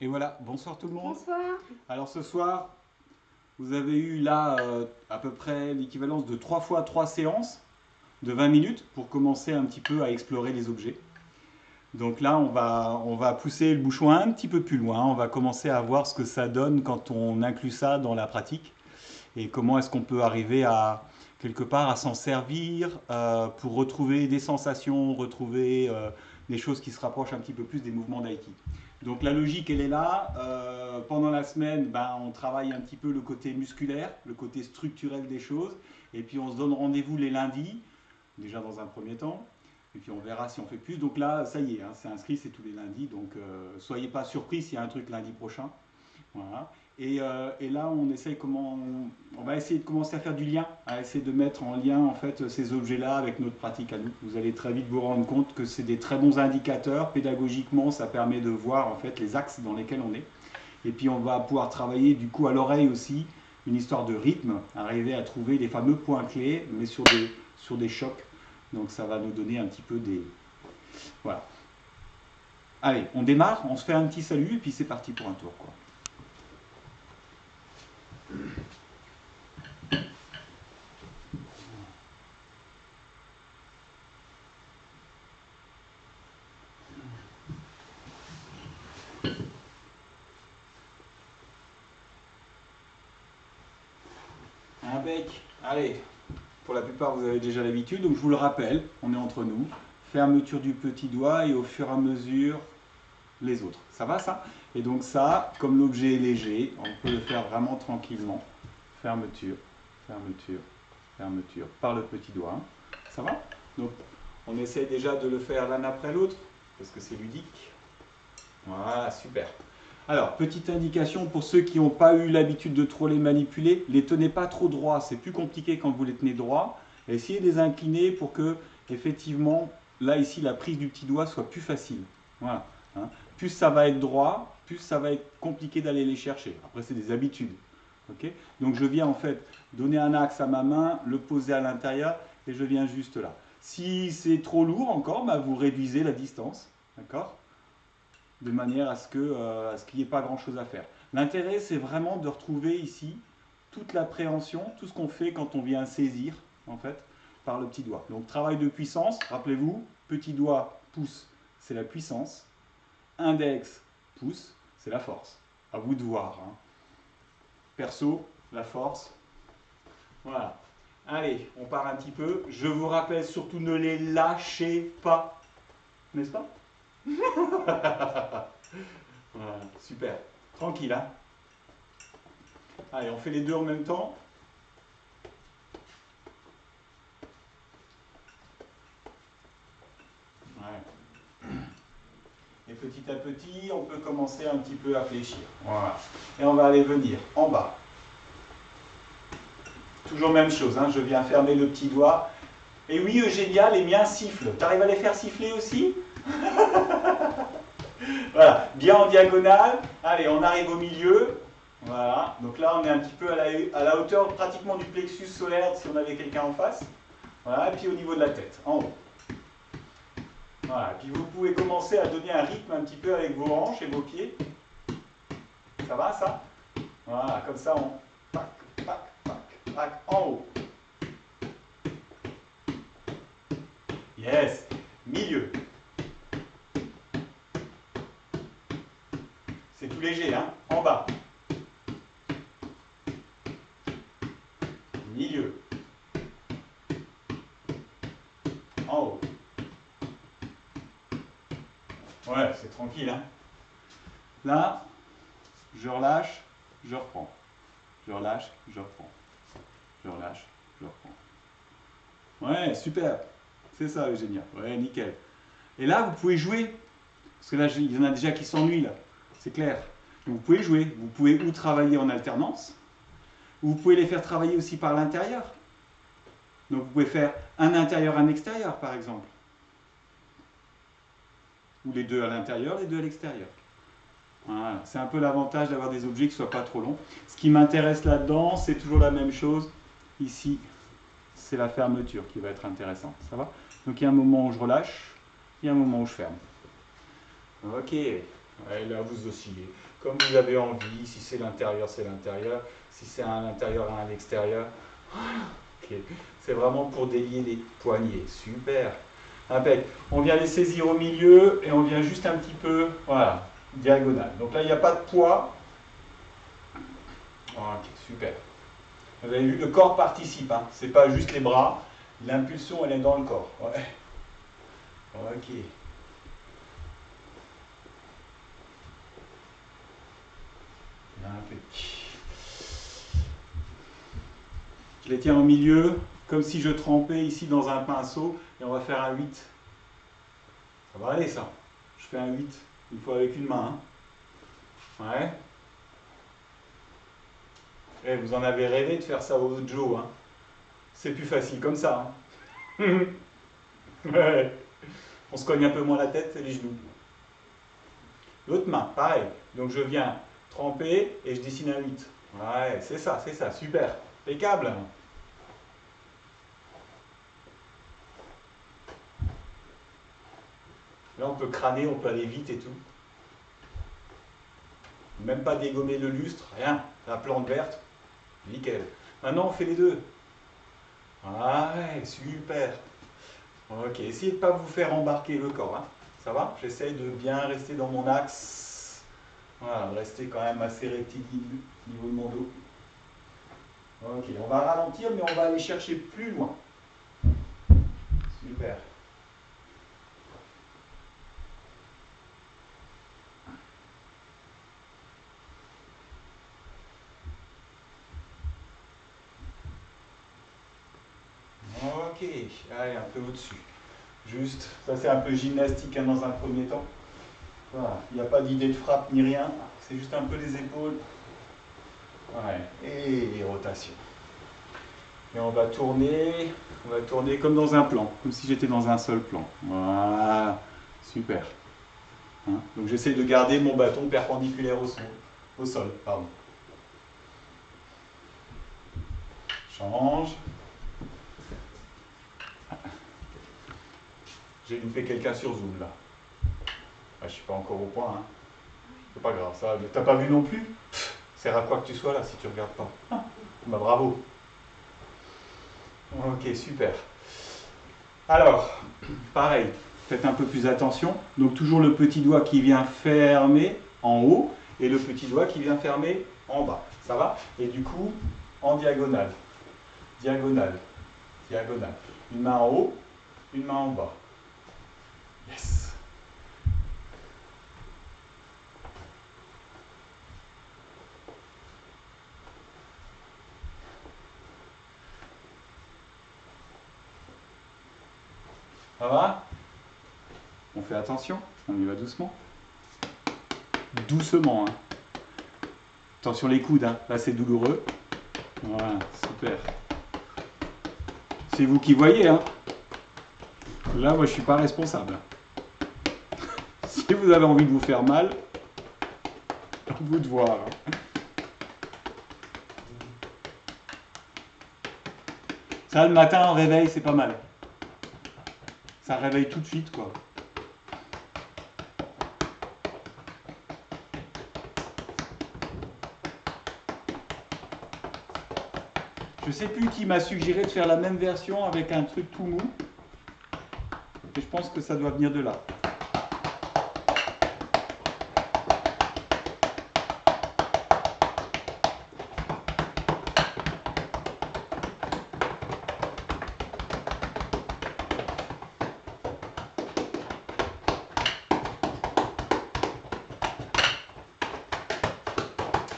Et voilà, bonsoir tout le monde. Bonsoir. Alors ce soir, vous avez eu là à peu près l'équivalence de 3 fois 3 séances de 20 minutes pour commencer un petit peu à explorer les objets. Donc là, on va pousser le bouchon un petit peu plus loin. On va commencer à voir ce que ça donne quand on inclut ça dans la pratique et comment est-ce qu'on peut arriver à quelque part à s'en servir pour retrouver des sensations, retrouver des choses qui se rapprochent un petit peu plus des mouvements d'Aïki. Donc la logique, elle est là. Pendant la semaine, ben, on travaille un petit peu le côté musculaire, le côté structurel des choses. Et puis on se donne rendez-vous les lundis, déjà dans un premier temps. Et puis on verra si on fait plus. Donc là, ça y est, hein, c'est inscrit, c'est tous les lundis. Donc soyez pas surpris s'il y a un truc lundi prochain. Voilà. Et là, on essaye on va essayer de commencer à faire du lien, à essayer de mettre en lien en fait ces objets-là avec notre pratique à nous. Vous allez très vite vous rendre compte que c'est des très bons indicateurs. Pédagogiquement, ça permet de voir en fait les axes dans lesquels on est. Et puis on va pouvoir travailler du coup à l'oreille aussi une histoire de rythme, arriver à trouver les fameux points clés, mais sur des chocs. Donc ça va nous donner un petit peu des... Voilà. Allez, on démarre, on se fait un petit salut et puis c'est parti pour un tour, quoi. Un bec. Allez, pour la plupart vous avez déjà l'habitude, donc je vous le rappelle, on est entre nous. Fermeture du petit doigt et au fur et à mesure les autres. Ça va ça? Et donc ça, comme l'objet est léger, on peut le faire vraiment tranquillement. Fermeture, fermeture, fermeture par le petit doigt. Ça va? Donc on essaie déjà de le faire l'un après l'autre, parce que c'est ludique. Voilà, super. Alors, petite indication pour ceux qui n'ont pas eu l'habitude de trop les manipuler, les tenez pas trop droits, c'est plus compliqué quand vous les tenez droits. Essayez de les incliner pour que, effectivement, là ici, la prise du petit doigt soit plus facile. Voilà. Hein. Plus ça va être droit, plus ça va être compliqué d'aller les chercher. Après, c'est des habitudes. Okay. Donc, je viens en fait donner un axe à ma main, le poser à l'intérieur, et je viens juste là. Si c'est trop lourd encore, bah, vous réduisez la distance. D'accord, de manière à ce qu'il n'y ait pas grand-chose à faire. L'intérêt, c'est vraiment de retrouver ici toute l'appréhension, tout ce qu'on fait quand on vient saisir, en fait, par le petit doigt. Donc, travail de puissance, rappelez-vous, petit doigt, pouce, c'est la puissance. Index, pouce, c'est la force. À vous de voir. Hein. Perso, la force. Voilà. Allez, on part un petit peu. Je vous rappelle surtout, ne les lâchez pas. N'est-ce pas? Voilà, super. Tranquille, hein. Allez, on fait les deux en même temps. Ouais. Et petit à petit, on peut commencer un petit peu à fléchir. Voilà. Et on va aller venir en bas. Toujours même chose, hein. Je viens fermer le petit doigt. Et oui, Eugénia, les miens sifflent. T'arrives à les faire siffler aussi? Voilà, bien en diagonale. Allez, on arrive au milieu. Voilà, donc là on est un petit peu à la hauteur pratiquement du plexus solaire si on avait quelqu'un en face. Voilà, et puis au niveau de la tête, en haut. Voilà, et puis vous pouvez commencer à donner un rythme un petit peu avec vos hanches et vos pieds. Ça va ça? Voilà, comme ça on... Pac, pac, pac, pac, en haut. Yes, milieu. C'est tout léger, hein? En bas. Milieu. En haut. Ouais, c'est tranquille, hein? Là, je relâche, je reprends. Je relâche, je reprends. Je relâche, je reprends. Ouais, super. C'est ça, Eugénia. Ouais, nickel. Et là, vous pouvez jouer. Parce que là, il y en a déjà qui s'ennuient, là. C'est clair. Donc, vous pouvez jouer. Vous pouvez ou travailler en alternance, ou vous pouvez les faire travailler aussi par l'intérieur. Donc, vous pouvez faire un intérieur, un extérieur, par exemple. Ou les deux à l'intérieur, les deux à l'extérieur. Voilà. C'est un peu l'avantage d'avoir des objets qui ne soient pas trop longs. Ce qui m'intéresse là-dedans, c'est toujours la même chose. Ici, c'est la fermeture qui va être intéressante. Ça va? Donc il y a un moment où je relâche, il y a un moment où je ferme. Ok. Ouais, là, vous oscillez. Comme vous avez envie, si c'est l'intérieur, c'est l'intérieur. Si c'est à l'intérieur, à l'extérieur. Ok. C'est vraiment pour délier les poignets. Super. Impec. On vient les saisir au milieu et on vient juste un petit peu, voilà, diagonale. Donc là, il n'y a pas de poids. Ok, super. Vous avez vu, le corps participe. Hein. Ce n'est pas juste les bras. L'impulsion, elle est dans le corps. Ouais. Ok. Impec. Je les tiens au milieu, comme si je trempais ici dans un pinceau, et on va faire un 8. Ça va aller ça. Je fais un 8, une fois avec une main. Hein. Ouais. Et vous en avez rêvé de faire ça au Joe. Hein. C'est plus facile comme ça. Hein. Ouais. On se cogne un peu moins la tête et les genoux. L'autre main, pareil. Donc je viens tremper et je dessine un 8. Ouais, c'est ça, super. Impeccable. Là, on peut crâner, on peut aller vite et tout. Même pas dégommer le lustre, rien. La plante verte, nickel. Maintenant, on fait les deux. Ouais, super. Ok, essayez de ne pas vous faire embarquer le corps. Hein. Ça va? J'essaye de bien rester dans mon axe. Voilà, de rester quand même assez rectiligne au niveau de mon dos. Ok, on va ralentir, mais on va aller chercher plus loin. Super. Ok, allez, un peu au-dessus. Juste, ça c'est un peu gymnastique hein, dans un premier temps. Voilà, il n'y a pas d'idée de frappe ni rien, c'est juste un peu les épaules. Ouais, et rotation. Et on va tourner comme dans un plan, comme si j'étais dans un seul plan. Voilà, super. Hein, donc j'essaie de garder mon bâton perpendiculaire au sol. Pardon. Change. J'ai loupé quelqu'un sur Zoom là. Ah, je suis pas encore au point. Hein. C'est pas grave, ça. T'as pas vu non plus? Sert à quoi que tu sois là si tu regardes pas? Ah, bah bravo. Ok, super. Alors, pareil, faites un peu plus attention. Donc toujours le petit doigt qui vient fermer en haut et le petit doigt qui vient fermer en bas. Ça va? Et du coup, en diagonale. Diagonale. Diagonale. Une main en haut, une main en bas. Yes. Ça va? On fait attention, on y va doucement. Doucement, hein. Attention les coudes, hein. Là c'est douloureux. Voilà, super. C'est vous qui voyez, hein. Là, moi, je suis pas responsable. Si vous avez envie de vous faire mal, à vous de voir. Ça, le matin, en réveil, c'est pas mal. Ça réveille tout de suite, quoi. Je sais plus qui m'a suggéré de faire la même version avec un truc tout mou. Et je pense que ça doit venir de là.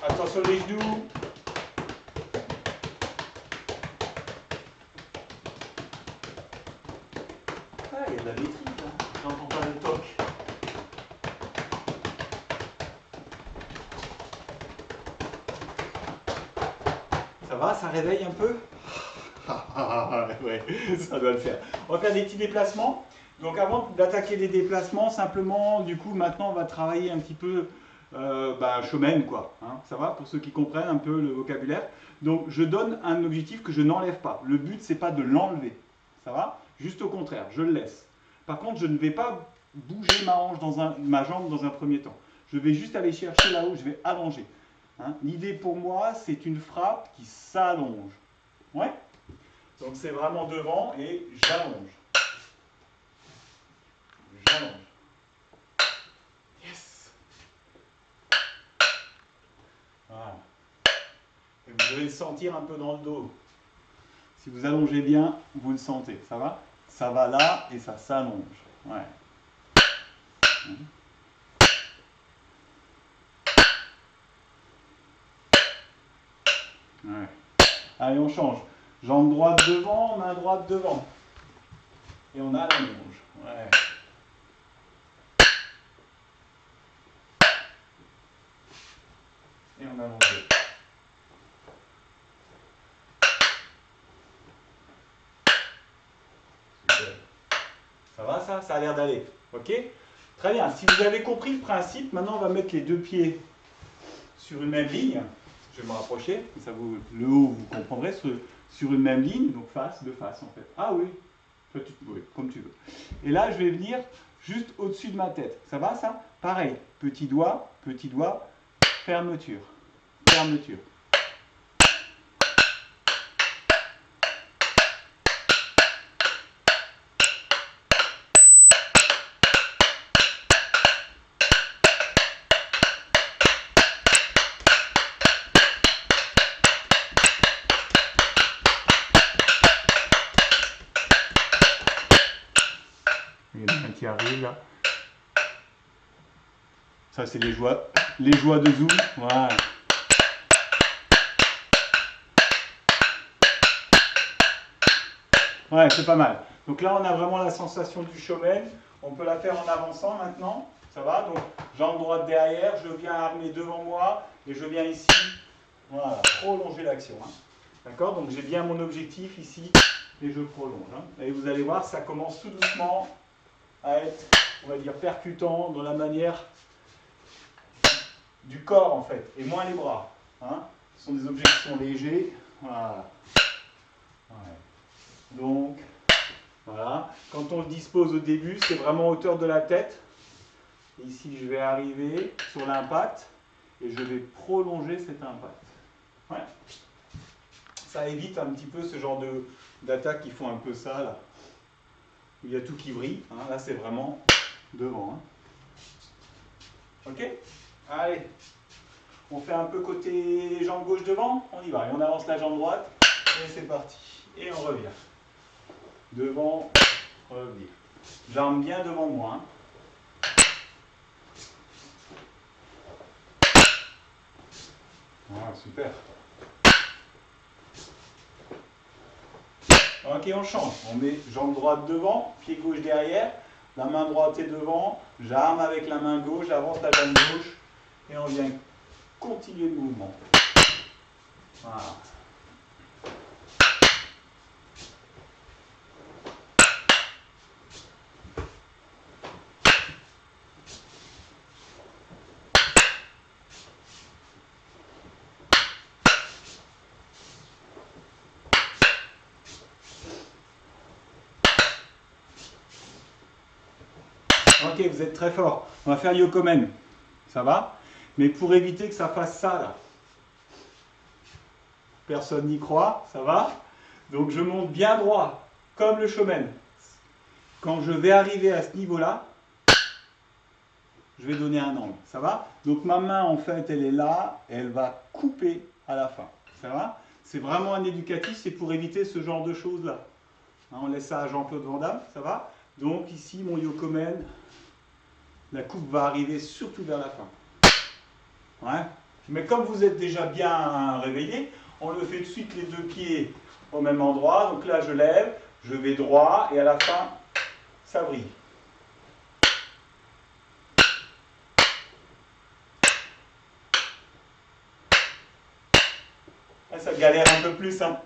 Attention les genoux. Ah, il y a de la maîtrise, hein. J'entends pas le toc. Ça va, ça réveille un peu? Ouais, ça doit le faire. On va faire des petits déplacements. Donc avant d'attaquer les déplacements, simplement, du coup, maintenant, on va travailler un petit peu chemin, quoi. Hein, ça va, pour ceux qui comprennent un peu le vocabulaire. Donc je donne un objectif que je n'enlève pas. Le but, c'est pas de l'enlever. Ça va? Juste au contraire, je le laisse. Par contre, je ne vais pas bouger ma hanche ma jambe dans un premier temps. Je vais juste aller chercher là où je vais allonger. Hein. L'idée pour moi, c'est une frappe qui s'allonge. Ouais. Donc c'est vraiment devant et j'allonge. J'allonge. Yes. Voilà. Et vous devez le sentir un peu dans le dos. Si vous allongez bien, vous le sentez. Ça va? Ça va là et ça s'allonge. Ouais. Ouais. Allez, on change. Jambe droite devant, main droite devant. Et on allonge. Ouais. Et on allonge. Super. Ça va ça? Ça a l'air d'aller. Ok? Très bien. Si vous avez compris le principe, maintenant on va mettre les deux pieds sur une même ligne. Je vais me rapprocher. Ça vous, le haut, vous comprendrez. Sur une même ligne, donc face de face en fait. Ah oui. Oui, comme tu veux. Et là, je vais venir juste au-dessus de ma tête. Ça va ça? Pareil. Petit doigt, fermeture. Fermeture. Il y en a un qui arrive là. Ça, c'est les joies de zoom. Voilà. Ouais, c'est pas mal. Donc là, on a vraiment la sensation du shomen. On peut la faire en avançant maintenant. Ça va? Donc, jambe droite derrière, je viens armer devant moi et je viens ici, voilà, prolonger l'action. Hein. D'accord? Donc, j'ai bien mon objectif ici et je prolonge. Hein. Et vous allez voir, ça commence tout doucement à être, on va dire, percutant dans la manière du corps en fait, et moins les bras. Hein. Ce sont des objets qui sont légers. Voilà. Ouais. Donc, voilà. Quand on le dispose au début, c'est vraiment à hauteur de la tête. Et ici, je vais arriver sur l'impact et je vais prolonger cet impact. Ouais. Ça évite un petit peu ce genre d'attaques qui font un peu ça là. Il y a tout qui vrille. Hein. Là, c'est vraiment devant. Hein. Ok? Allez. On fait un peu côté jambe gauche devant. On y va. Et on avance la jambe droite. Et c'est parti. Et on revient. Devant, revenir. Jambe bien devant moi. Hein. Ah, super. Ok, on change. On met jambe droite devant, pied gauche derrière. La main droite est devant. J'arme avec la main gauche, j'avance la jambe gauche. Et on vient continuer le mouvement. Voilà. Ok, vous êtes très fort. On va faire Yokomen. Ça va? Mais pour éviter que ça fasse ça, là. Personne n'y croit, ça va? Donc je monte bien droit, comme le shomen. Quand je vais arriver à ce niveau-là, je vais donner un angle. Ça va? Donc ma main, en fait, elle est là, et elle va couper à la fin. Ça va? C'est vraiment un éducatif, c'est pour éviter ce genre de choses-là. Hein, on laisse ça à Jean-Claude Van Damme, ça va? Donc ici, mon Yokomen, la coupe va arriver surtout vers la fin. Ouais. Mais comme vous êtes déjà bien réveillé, on le fait de suite les deux pieds au même endroit. Donc là, je lève, je vais droit et à la fin, ça brille. Là, ça galère un peu plus. Hein.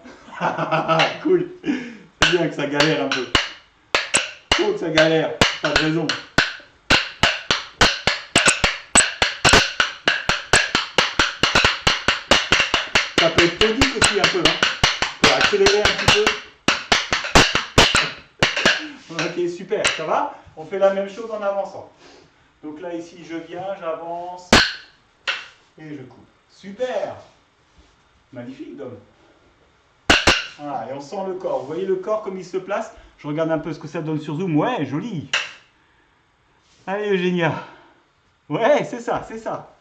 Cool. C'est bien que ça galère un peu. Faut que ça galère. Pas de raison. Ça peut être tonique aussi un peu. Hein. Pour accélérer un petit peu. Ok, super. Ça va? On fait la même chose en avançant. Donc là, ici, je viens, j'avance et je coupe. Super! Magnifique, Dom. Voilà, et on sent le corps. Vous voyez le corps comme il se place? Je regarde un peu ce que ça donne sur Zoom. Ouais, joli. Allez, Eugénia. Ouais, c'est ça, c'est ça.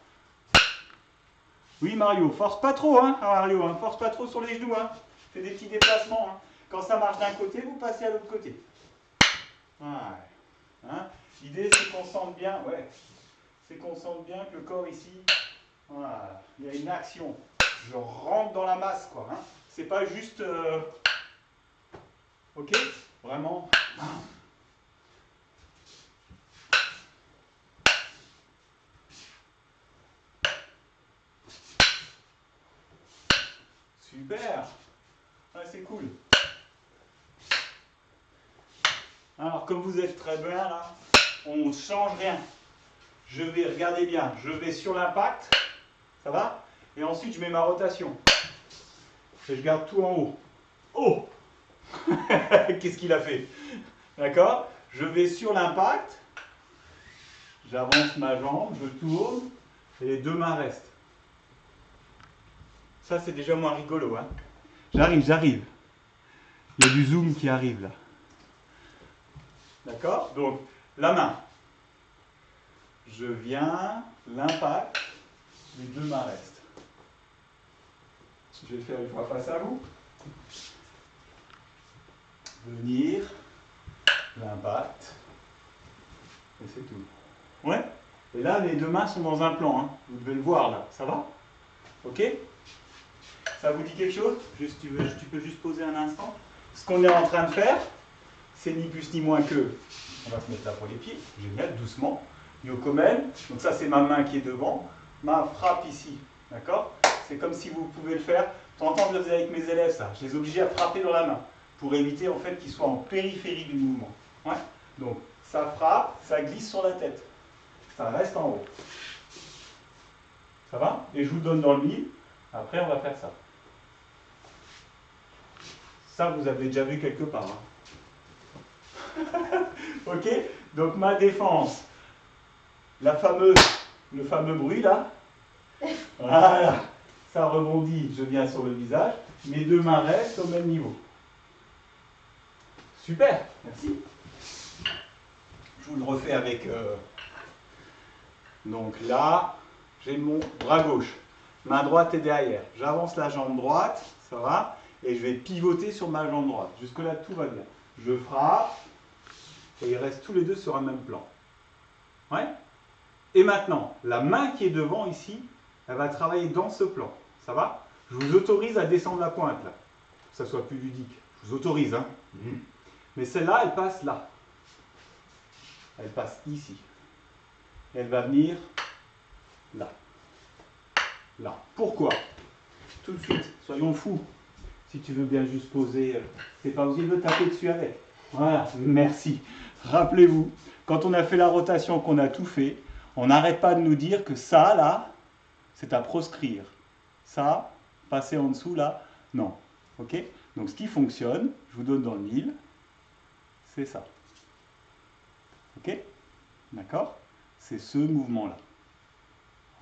Oui, Mario, force pas trop, hein, Mario, hein, force pas trop sur les genoux, hein. Fais des petits déplacements, hein. Quand ça marche d'un côté, vous passez à l'autre côté. Voilà. Hein. L'idée, c'est qu'on sente bien, ouais, c'est qu'on sente bien que le corps ici, voilà, il y a une action. Je rentre dans la masse, quoi. Hein. C'est pas juste, ok, vraiment. Super. Ah, c'est cool. Alors, comme vous êtes très bien là, on ne change rien. Je vais, regardez bien, je vais sur l'impact, ça va? Et ensuite, je mets ma rotation. Et je garde tout en haut. Oh! Qu'est-ce qu'il a fait? D'accord? Je vais sur l'impact, j'avance ma jambe, je tourne, et les deux mains restent. Ça, c'est déjà moins rigolo, hein? J'arrive. Il y a du zoom qui arrive là. D'accord? Donc, la main. Je viens, l'impact, les deux mains restent. Je vais faire une fois face à vous. Venir, l'impact, et c'est tout. Ouais? Et là, les deux mains sont dans un plan, hein. Vous devez le voir là, ça va? Ok? Ça vous dit quelque chose? Juste, tu peux juste poser un instant. Ce qu'on est en train de faire, c'est ni plus ni moins que, on va se mettre là pour les pieds, génial, doucement. Yokomen, donc ça c'est ma main qui est devant, ma frappe ici, d'accord? C'est comme si vous pouvez le faire, de temps en temps je le faisais avec mes élèves ça, je les obligeais à frapper dans la main, pour éviter en fait qu'ils soient en périphérie du mouvement. Ouais. Donc ça frappe, ça glisse sur la tête, ça reste en haut. Ça va? Et je vous donne dans le mille, après on va faire ça. Ça vous avez déjà vu quelque part. Hein. Ok? Donc ma défense. Le fameux bruit là, voilà, ça rebondit, je viens sur le visage, mes deux mains restent au même niveau. Super, merci. Je vous le refais avec, donc là, j'ai mon bras gauche, main droite est derrière, j'avance la jambe droite, ça va, et je vais pivoter sur ma jambe droite, jusque là tout va bien. Je frappe, et ils restent tous les deux sur un même plan. Ouais? Et maintenant, la main qui est devant ici, elle va travailler dans ce plan. Ça va? Je vous autorise à descendre la pointe là, pour que ça soit plus ludique. Je vous autorise, hein. Mais celle-là, elle passe là. Elle passe ici. Elle va venir là. Là. Pourquoi? Tout de suite, soyons fous. Si tu veux bien juste poser, t'es pas obligé de taper dessus avec. Voilà, merci. Rappelez-vous, quand on a fait la rotation, qu'on a tout fait, on n'arrête pas de nous dire que ça, là, c'est à proscrire. Ça, passer en dessous, là, non. Ok? Donc, ce qui fonctionne, je vous donne dans le mille, c'est ça. Ok? D'accord? C'est ce mouvement-là.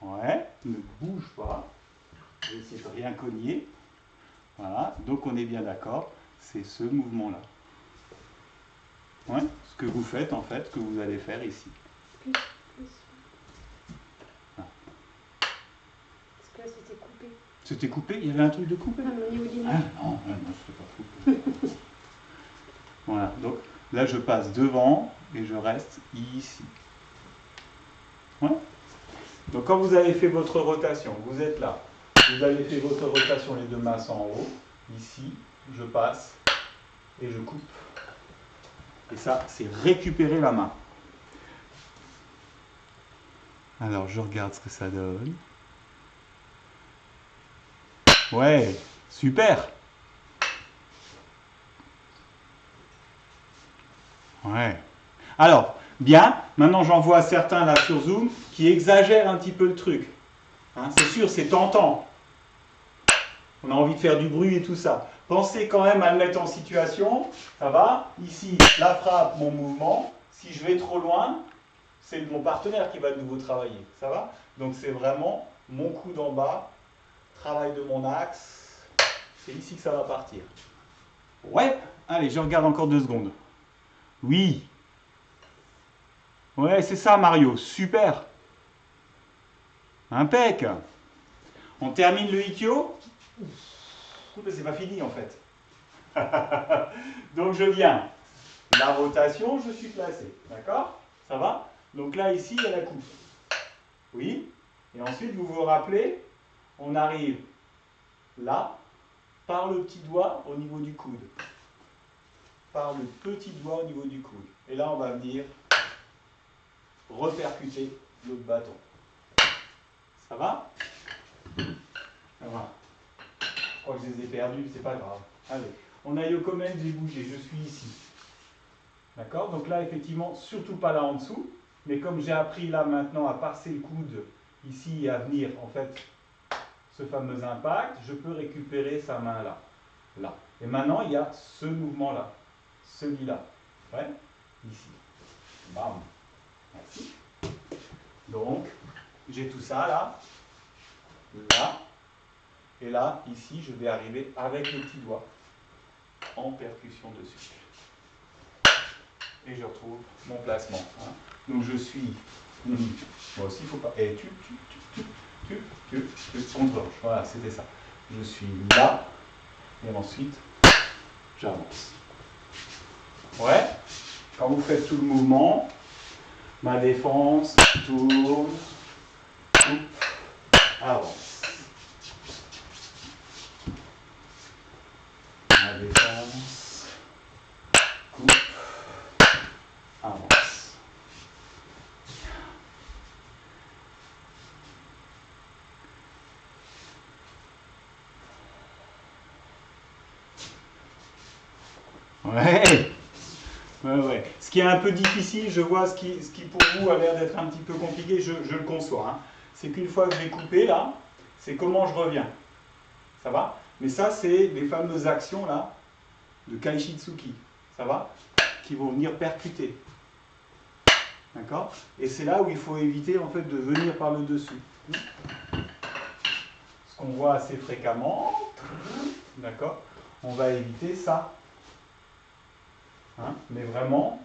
Ouais, ne bouge pas. Je vais essayer de rien cogner. Voilà, donc on est bien d'accord, c'est ce mouvement-là. Ouais, ce que vous faites, en fait, ce que vous allez faire ici. Parce que là, c'était coupé. C'était coupé? Il y avait un truc de coupé? Non, mais au niveau de l'image. Ah, non, c'était pas coupé. Voilà, donc là, je passe devant et je reste ici. Ouais. Donc quand vous avez fait votre rotation, vous êtes là. Vous avez fait votre rotation, les deux mains sont en haut. Ici, je passe et je coupe. Et ça, c'est récupérer la main. Alors, je regarde ce que ça donne. Ouais, super. Ouais. Alors, bien, maintenant j'en vois certains là sur Zoom qui exagèrent un petit peu le truc. Hein, c'est sûr, c'est tentant. On a envie de faire du bruit et tout ça. Pensez quand même à le mettre en situation. Ça va? Ici, la frappe, mon mouvement. Si je vais trop loin, c'est mon partenaire qui va de nouveau travailler. Ça va? Donc c'est vraiment mon coude en bas, travail de mon axe. C'est ici que ça va partir. Ouais, allez, je regarde encore 2 secondes. Oui. Ouais, c'est ça, Mario. Super. Impec. On termine le Ikkyo. C'est pas fini en fait. Donc je viens. La rotation, je suis placé. D'accord? Ça va? Donc là, ici, il y a la coupe. Oui. Et ensuite, vous vous rappelez, on arrive là, par le petit doigt au niveau du coude. Par le petit doigt au niveau du coude. Et là, on va venir repercuter l'autre bâton. Ça va? Ça va. Je crois que je les ai perdus, c'est pas grave. Allez, on a Yokomen, j'ai bougé, je suis ici. D'accord? Donc là, effectivement, surtout pas là en dessous. Mais comme j'ai appris là maintenant à passer le coude ici et à venir, en fait, ce fameux impact, je peux récupérer sa main là. Là. Et maintenant, il y a ce mouvement-là. Celui-là. Ouais? Ici. Bam. Merci. Donc, j'ai tout ça là. Là. Et là, ici, je vais arriver avec le petit doigt en percussion dessus. Et je retrouve mon placement. Hein. Donc je suis. Moi aussi, il ne faut pas. Et contre-gauche. Voilà, c'était ça. Je suis là. Et ensuite, j'avance. Ouais. Quand vous faites tout le mouvement, ma défense, tourne, coupe, avance. Ma défense, coupe, avance. Ouais. Ouais. Ce qui est un peu difficile, je vois ce qui pour vous a l'air d'être un petit peu compliqué, je le conçois. Hein. C'est qu'une fois que j'ai coupé là, c'est comment je reviens. Ça va? Mais ça, c'est les fameuses actions là de Kaishitsuki. Ça va? Qui vont venir percuter. D'accord? Et c'est là où il faut éviter en fait de venir par le dessus. Ce qu'on voit assez fréquemment. D'accord? On va éviter ça. Hein? Mais vraiment,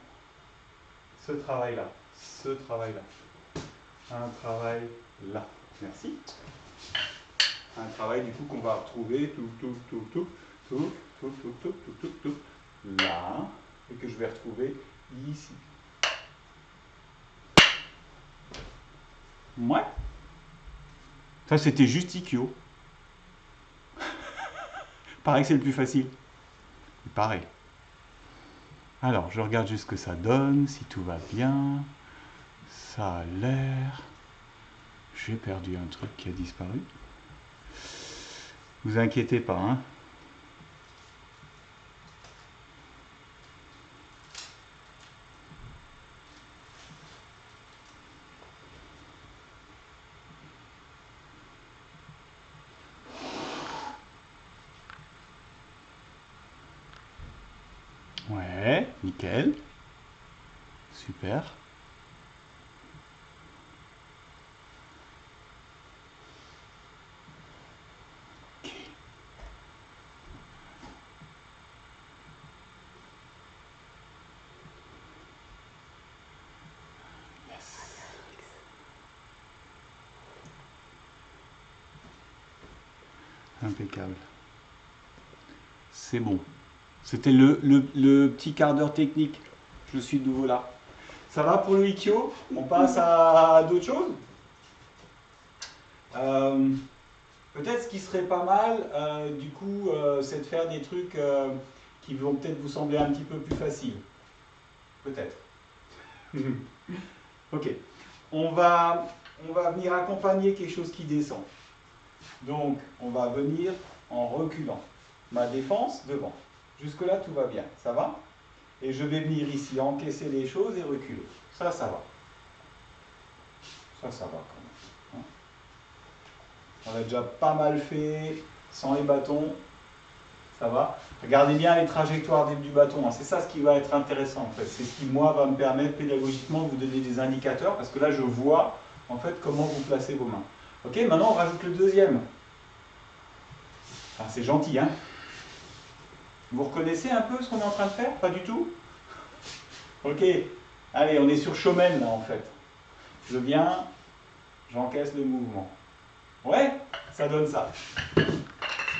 ce travail-là. Ce travail-là. Un travail là. Merci. Un travail du coup qu'on va retrouver là. Et que je vais retrouver ici. Ouais. Ça, c'était juste Ikkyo. Pareil que c'est le plus facile. Pareil. Alors, je regarde juste ce que ça donne, si tout va bien. Ça a l'air... J'ai perdu un truc qui a disparu. Vous inquiétez pas, hein. Ouais, nickel. Super. Ok. Yes. Impeccable. C'est bon. C'était le petit quart d'heure technique. Je suis de nouveau là. Ça va pour le Ikkyo? On passe à d'autres choses? Peut-être ce qui serait pas mal, du coup, c'est de faire des trucs qui vont peut-être vous sembler un petit peu plus faciles. Peut-être. Ok. On va venir accompagner quelque chose qui descend. Donc, on va venir en reculant. Ma défense devant. Jusque-là, tout va bien. Ça va? Et je vais venir ici encaisser les choses et reculer. Ça va. Ça va quand même. On a déjà pas mal fait sans les bâtons. Ça va? Regardez bien les trajectoires du bâton, hein. C'est ça ce qui va être intéressant en fait. C'est ce qui, moi, va me permettre pédagogiquement de vous donner des indicateurs, parce que là, je vois en fait comment vous placez vos mains. Ok, maintenant on rajoute le deuxième. Ah, c'est gentil, hein? Vous reconnaissez un peu ce qu'on est en train de faire? Pas du tout? Ok, allez, on est sur Shomen là en fait. Je viens, j'encaisse le mouvement. Ouais, ça donne ça.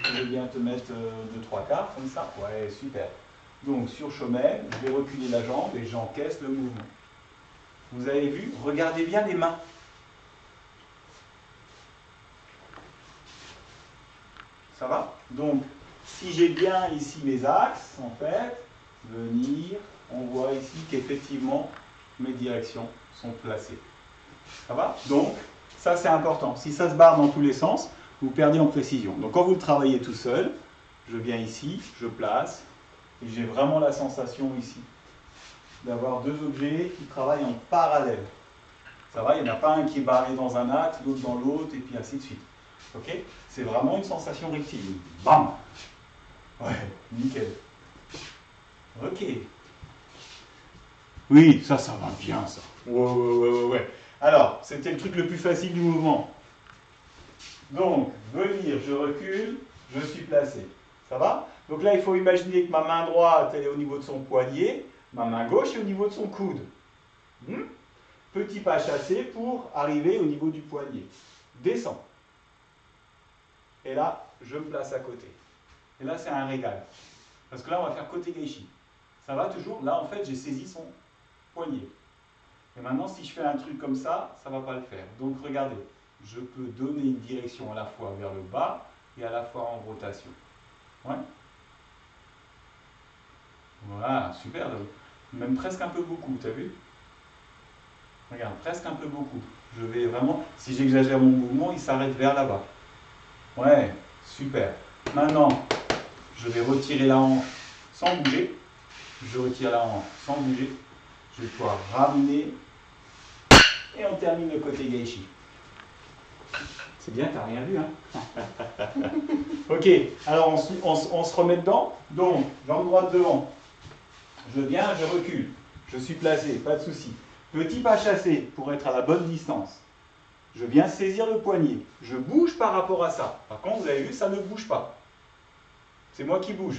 Je vais bien te mettre 2-3 quarts comme ça. Ouais, super. Donc sur Shomen, je vais reculer la jambe et j'encaisse le mouvement. Vous avez vu? Regardez bien les mains. Ça va? Donc, si j'ai bien ici mes axes, en fait, venir, on voit ici qu'effectivement, mes directions sont placées. Ça va? Donc, ça c'est important. Si ça se barre dans tous les sens, vous perdez en précision. Donc quand vous le travaillez tout seul, je viens ici, je place, et j'ai vraiment la sensation ici d'avoir deux objets qui travaillent en parallèle. Ça va? Il n'y en a pas un qui est barré dans un axe, l'autre dans l'autre, et puis ainsi de suite. Ok? C'est vraiment une sensation rectiligne. Bam! Ouais, nickel. Ok. Oui, ça va bien, ça. Ouais. Alors, c'était le truc le plus facile du mouvement. Donc, venir, je recule, je suis placé. Ça va? Donc là, il faut imaginer que ma main droite, elle est au niveau de son poignet, ma main gauche est au niveau de son coude. Petit pas chassé pour arriver au niveau du poignet. Descends. Et là, je me place à côté. Et là, c'est un régal. Parce que là, on va faire côté geishi. Ça va toujours? Là, en fait, j'ai saisi son poignet. Et maintenant, si je fais un truc comme ça, ça ne va pas le faire. Donc, regardez, je peux donner une direction à la fois vers le bas et à la fois en rotation. Ouais. Voilà, super. Même presque un peu beaucoup, t'as vu? Regarde, presque un peu beaucoup. Je vais vraiment, si j'exagère mon mouvement, il s'arrête vers là-bas. Ouais, super. Maintenant, je vais retirer la hanche sans bouger. Je retire la hanche sans bouger. Je vais pouvoir ramener. Et on termine le côté geishi. C'est bien, t'as rien vu, hein? Ok, alors on se remet dedans. Donc, jambe droite devant. Je viens, je recule. Je suis placé, pas de souci. Petit pas chassé pour être à la bonne distance. Je viens saisir le poignet. Je bouge par rapport à ça. Par contre, vous avez vu, ça ne bouge pas. C'est moi qui bouge.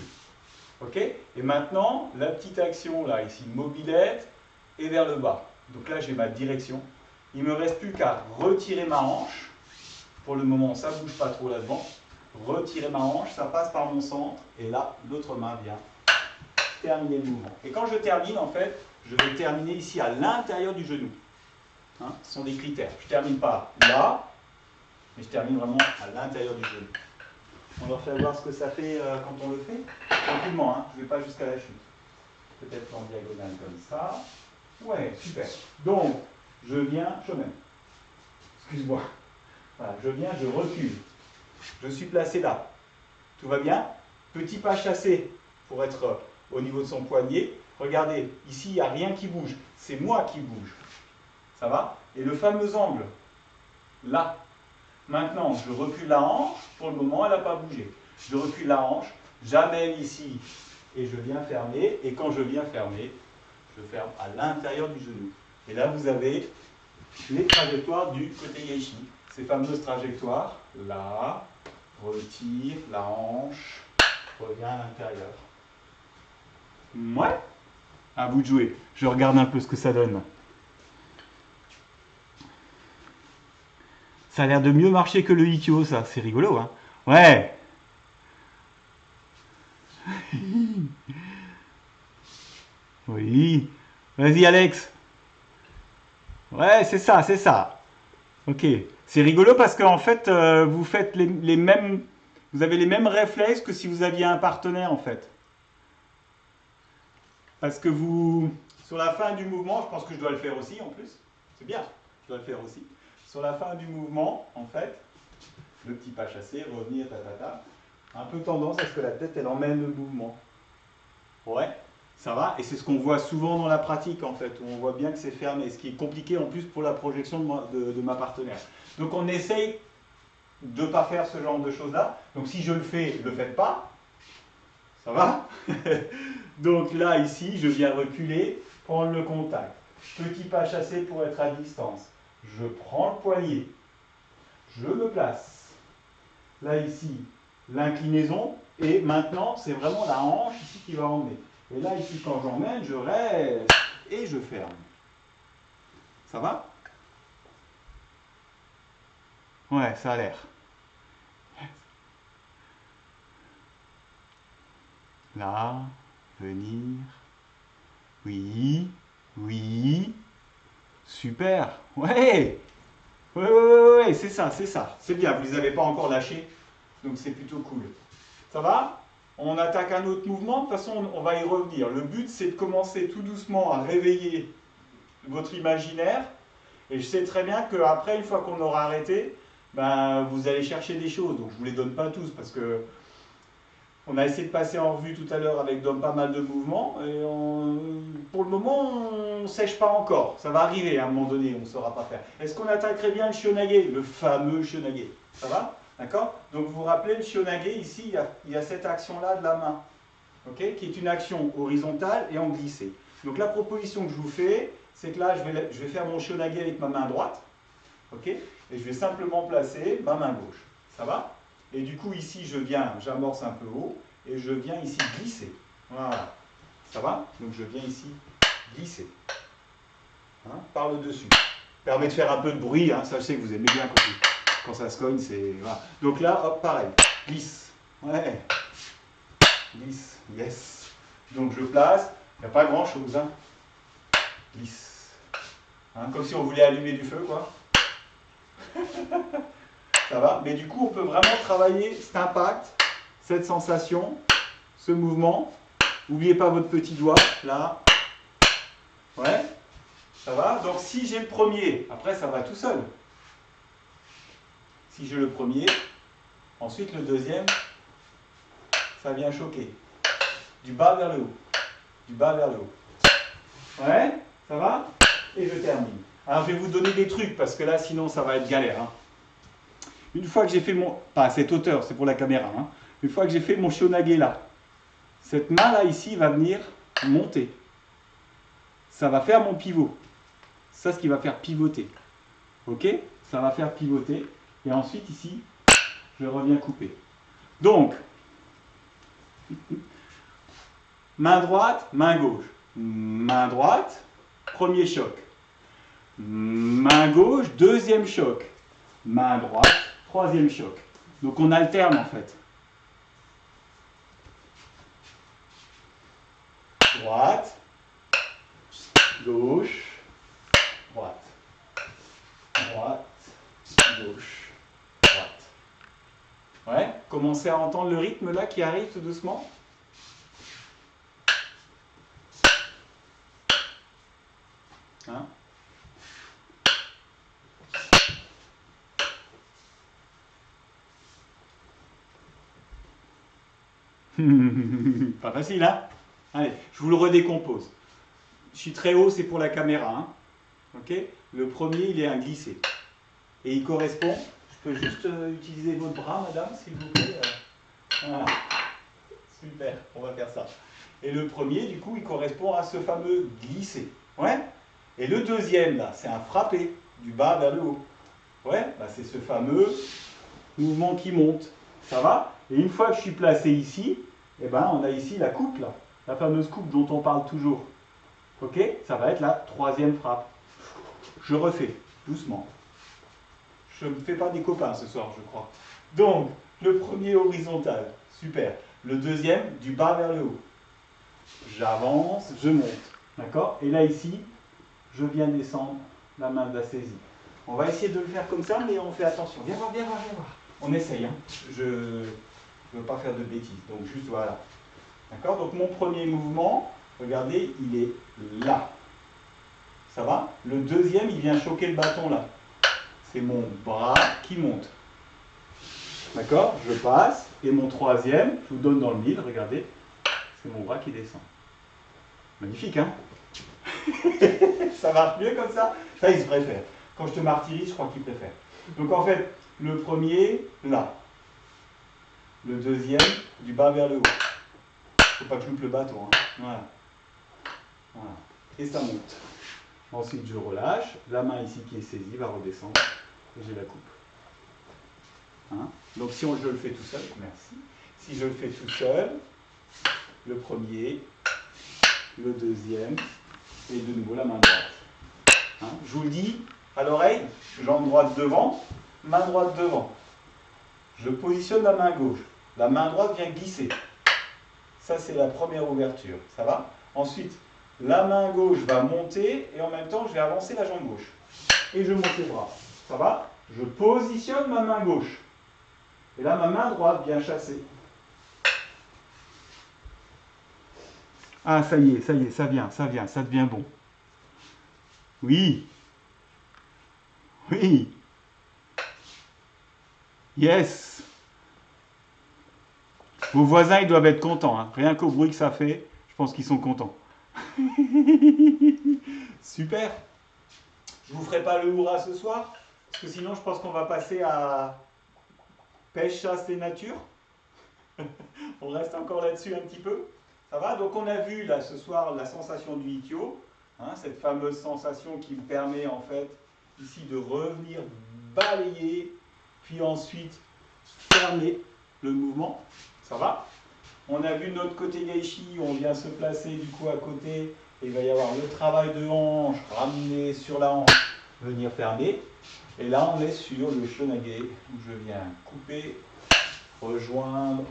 Ok? Et maintenant, la petite action là, ici, mobilette et vers le bas. Donc là, j'ai ma direction. Il ne me reste plus qu'à retirer ma hanche. Pour le moment, ça ne bouge pas trop là-devant. Retirer ma hanche, ça passe par mon centre. Et là, l'autre main vient terminer le mouvement. Et quand je termine, en fait, je vais terminer ici à l'intérieur du genou. Hein, ce sont des critères. Je ne termine pas là, mais je termine vraiment à l'intérieur du genou. On leur fait voir ce que ça fait quand on le fait. Tranquillement, hein, je ne vais pas jusqu'à la chute. Peut-être en diagonale comme ça. Ouais, super. Donc, je viens, excuse-moi. Voilà, je viens, je recule. Je suis placé là. Tout va bien? Petit pas chassé pour être au niveau de son poignet. Regardez, ici, il n'y a rien qui bouge. C'est moi qui bouge. Ça va? Et le fameux angle, là. Maintenant, je recule la hanche. Pour le moment, elle n'a pas bougé. Je recule la hanche, j'amène ici et je viens fermer. Et quand je viens fermer, je ferme à l'intérieur du genou. Et là, vous avez les trajectoires du côté geishi. Ces fameuses trajectoires, là, retire la hanche, revient à l'intérieur. Ouais. À vous de jouer. Je regarde un peu ce que ça donne. Ça a l'air de mieux marcher que le Ikkyo, ça. C'est rigolo, hein? Ouais. Oui. Vas-y, Alex. Ouais, c'est ça, c'est ça. Ok. C'est rigolo parce qu'en fait, vous faites les mêmes... Vous avez les mêmes réflexes que si vous aviez un partenaire, en fait. Parce que vous... Sur la fin du mouvement, je pense que je dois le faire aussi, en plus. C'est bien, je dois le faire aussi. Sur la fin du mouvement, en fait, le petit pas chassé, revenir, un peu tendance à ce que la tête, elle emmène le mouvement. Ouais, ça va. Et c'est ce qu'on voit souvent dans la pratique, en fait, où on voit bien que c'est fermé, ce qui est compliqué en plus pour la projection de ma partenaire. Donc on essaye de ne pas faire ce genre de choses-là. Donc si je le fais, ne le faites pas. Ça va? Donc là, ici, je viens reculer, prendre le contact. Petit pas chassé pour être à distance. Je prends le poignet. Je me place. Là, ici, l'inclinaison. Et maintenant, c'est vraiment la hanche ici qui va emmener. Et là, ici, quand j'emmène, je reste et je ferme. Ça va? Ouais, ça a l'air. Là, venir. Oui, oui. Super. Ouais. Ouais, c'est ça, c'est ça. C'est bien, vous ne les avez pas encore lâchés, donc c'est plutôt cool. Ça va? On attaque un autre mouvement, de toute façon on va y revenir. Le but c'est de commencer tout doucement à réveiller votre imaginaire. Et je sais très bien qu'après, une fois qu'on aura arrêté, ben, vous allez chercher des choses. Donc je ne vous les donne pas tous parce que on a essayé de passer en revue tout à l'heure avec pas mal de mouvements. Et pour le moment, on ne sèche pas encore. Ça va arriver à un moment donné, on ne saura pas faire. Est-ce qu'on attaquerait bien le shionage? Le fameux shionage. Ça va? D'accord? Donc vous vous rappelez, le shionage, ici, il y a cette action-là de la main. Okay, qui est une action horizontale et en glissé. Donc la proposition que je vous fais, c'est que là, je vais faire mon shionage avec ma main droite. Okay, et je vais simplement placer ma main gauche. Ça va? Et du coup, ici, j'amorce un peu haut, et je viens ici glisser. Voilà. Ça va? Donc je viens ici glisser. Hein, par le dessus. Permet de faire un peu de bruit, hein, ça je sais que vous aimez bien quand ça se cogne, c'est... Voilà. Donc là, hop, pareil. Glisse. Ouais. Glisse. Yes. Donc je place. Il n'y a pas grand chose. Hein. Glisse. Hein, comme si on voulait allumer du feu, quoi. Ça va? Mais du coup, on peut vraiment travailler cet impact, cette sensation, ce mouvement. N'oubliez pas votre petit doigt, là. Ouais? Ça va? Donc si j'ai le premier, après ça va tout seul. Si j'ai le premier, ensuite le deuxième, ça vient choquer. Du bas vers le haut. Du bas vers le haut. Ouais? Ça va? Et je termine. Alors je vais vous donner des trucs, parce que là, sinon ça va être galère. Hein. Une fois que j'ai fait mon... Pas à cette hauteur, c'est pour la caméra. Hein. Une fois que j'ai fait mon shionage là, cette main-là, ici, va venir monter. Ça va faire mon pivot. Ça, ce qui va faire pivoter. Ok? Ça va faire pivoter. Et ensuite, ici, je reviens couper. Donc, main droite, main gauche. Main droite, premier choc. Main gauche, deuxième choc. Main droite, troisième choc. Donc on alterne en fait. Droite, gauche, droite. Droite, gauche, droite. Ouais, commencez à entendre le rythme là qui arrive tout doucement. Hein? Pas facile, hein? Allez, je vous le redécompose. Je suis très haut, c'est pour la caméra. Hein? Okay, le premier, il est un glissé. Et il correspond... Je peux juste utiliser votre bras, madame, s'il vous plaît. Voilà. Super, on va faire ça. Et le premier, du coup, il correspond à ce fameux glissé. Ouais? Et le deuxième, là, c'est un frappé, du bas vers le haut. Ouais? Bah, c'est ce fameux mouvement qui monte. Ça va? Et une fois que je suis placé ici, eh ben, on a ici la coupe, là. La fameuse coupe dont on parle toujours. Ok? Ça va être la troisième frappe. Je refais, doucement. Je ne fais pas des copains ce soir, je crois. Donc, le premier horizontal, super. Le deuxième, du bas vers le haut. J'avance, je monte. D'accord? Et là, ici, je viens descendre la main de la saisie. On va essayer de le faire comme ça, mais on fait attention. Viens voir, viens voir, viens voir. On essaye, hein. Je ne veux pas faire de bêtises. Donc, juste voilà. D'accord? Donc, mon premier mouvement, regardez, il est là. Ça va? Le deuxième, il vient choquer le bâton là. C'est mon bras qui monte. D'accord? Je passe. Et mon troisième, je vous donne dans le mille, regardez. C'est mon bras qui descend. Magnifique, hein? Ça marche mieux comme ça? Ça, il se préfère. Quand je te martyrise, je crois qu'il préfère. Donc en fait, le premier, là. Le deuxième, du bas vers le haut. Faut pas que je loupe le bâton. Hein. Voilà. Voilà. Et ça monte. Ensuite, je relâche. La main ici qui est saisie va redescendre. Et j'ai la coupe. Hein? Donc si je le fais tout seul, merci. Si je le fais tout seul, le premier, le deuxième, et de nouveau la main droite. Hein? Je vous le dis à l'oreille, jambe droite devant, main droite devant. Je positionne la main gauche. La main droite vient glisser. Ça, c'est la première ouverture. Ça va? Ensuite, la main gauche va monter et en même temps, je vais avancer la jambe gauche. Et je monte les bras. Ça va? Je positionne ma main gauche. Et là, ma main droite vient chasser. Ah, ça y est, ça vient, ça devient bon. Oui. Oui. Yes. Vos voisins, ils doivent être contents. Hein. Rien qu'au bruit que ça fait, je pense qu'ils sont contents. Super. Je vous ferai pas le hurrah ce soir, parce que sinon, je pense qu'on va passer à pêche, chasse et nature. On reste encore là-dessus un petit peu. Ça va? Donc on a vu là ce soir la sensation du Ikkyo, hein, cette fameuse sensation qui me permet en fait ici de revenir balayer, puis ensuite fermer le mouvement. Ça va? On a vu notre côté Gaishi, on vient se placer du coup à côté, et il va y avoir le travail de hanche, ramener sur la hanche, venir fermer. Et là on est sur le Shonage, où je viens couper, rejoindre,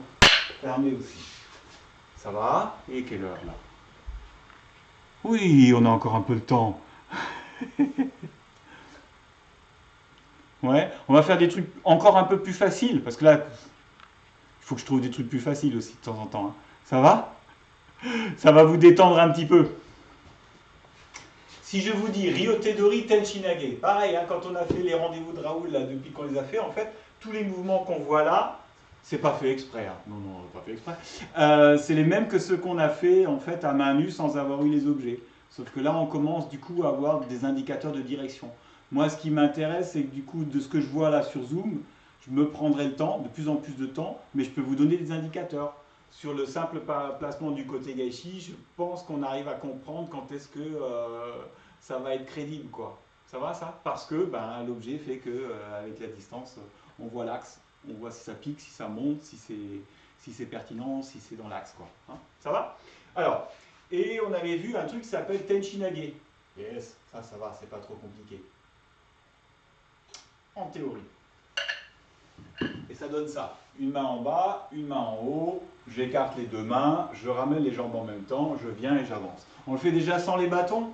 fermer aussi. Ça va? Et quelle heure là? Oui, on a encore un peu de temps. Ouais, on va faire des trucs encore un peu plus faciles, parce que là, il faut que je trouve des trucs plus faciles aussi de temps en temps. Hein. Ça va? Ça va vous détendre un petit peu. Si je vous dis Ryotedori Tenchinage, pareil, hein, quand on a fait les rendez-vous de Raoul, là, depuis qu'on les a fait, en fait, tous les mouvements qu'on voit là, c'est pas fait exprès. Hein. Non, pas fait exprès. C'est les mêmes que ceux qu'on a fait en fait à main nue sans avoir eu les objets. Sauf que là, on commence du coup à avoir des indicateurs de direction. Moi, ce qui m'intéresse, c'est que du coup, de ce que je vois là sur Zoom, je me prendrai le temps, de plus en plus de temps, mais je peux vous donner des indicateurs. Sur le simple placement du côté Gaishi, je pense qu'on arrive à comprendre quand est-ce que ça va être crédible, quoi. Ça va, ça? Parce que ben, l'objet fait que, avec la distance, on voit l'axe. On voit si ça pique, si ça monte, si c'est pertinent, si c'est dans l'axe, quoi. Hein, ça va? Alors, et on avait vu un truc qui s'appelle Tenchinage. Yes, ça va, c'est pas trop compliqué. En théorie. Et ça donne ça. Une main en bas, une main en haut, j'écarte les deux mains, je ramène les jambes en même temps, je viens et j'avance. On le fait déjà sans les bâtons?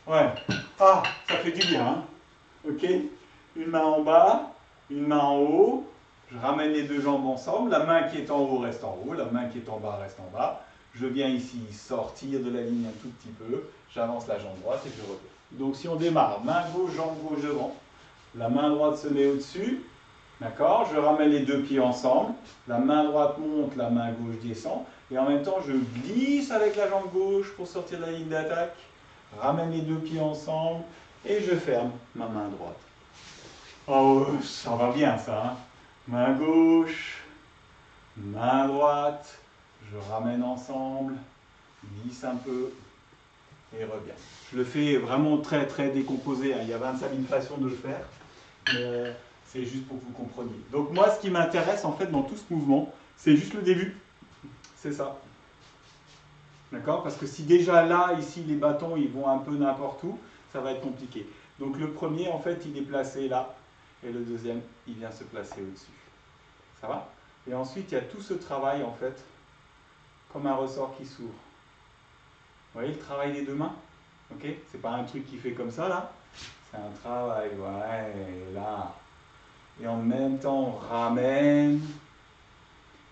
Ouais. Ah, ça fait du bien, hein? Ok? Une main en bas, une main en haut, je ramène les deux jambes ensemble, la main qui est en haut reste en haut, la main qui est en bas reste en bas. Je viens ici sortir de la ligne un tout petit peu, j'avance la jambe droite et je reviens. Donc si on démarre, main gauche, jambe gauche devant, la main droite se met au-dessus, d'accord? Je ramène les deux pieds ensemble, la main droite monte, la main gauche descend, et en même temps je glisse avec la jambe gauche pour sortir de la ligne d'attaque, ramène les deux pieds ensemble, et je ferme ma main droite. Oh, ça va bien ça, hein? Main gauche, main droite, je ramène ensemble, glisse un peu et reviens. Je le fais vraiment très très décomposé, hein. Il y a 25 000 façons de le faire, mais c'est juste pour que vous compreniez. Donc moi ce qui m'intéresse en fait dans tout ce mouvement, c'est juste le début, c'est ça. D'accord? Parce que si déjà là, ici, les bâtons ils vont un peu n'importe où, ça va être compliqué. Donc le premier en fait il est placé là, et le deuxième il vient se placer au-dessus. Ça va? Et ensuite, il y a tout ce travail, en fait, comme un ressort qui s'ouvre. Vous voyez le travail des deux mains? Ok? C'est pas un truc qui fait comme ça, là. C'est un travail, ouais, là. Et en même temps, on ramène.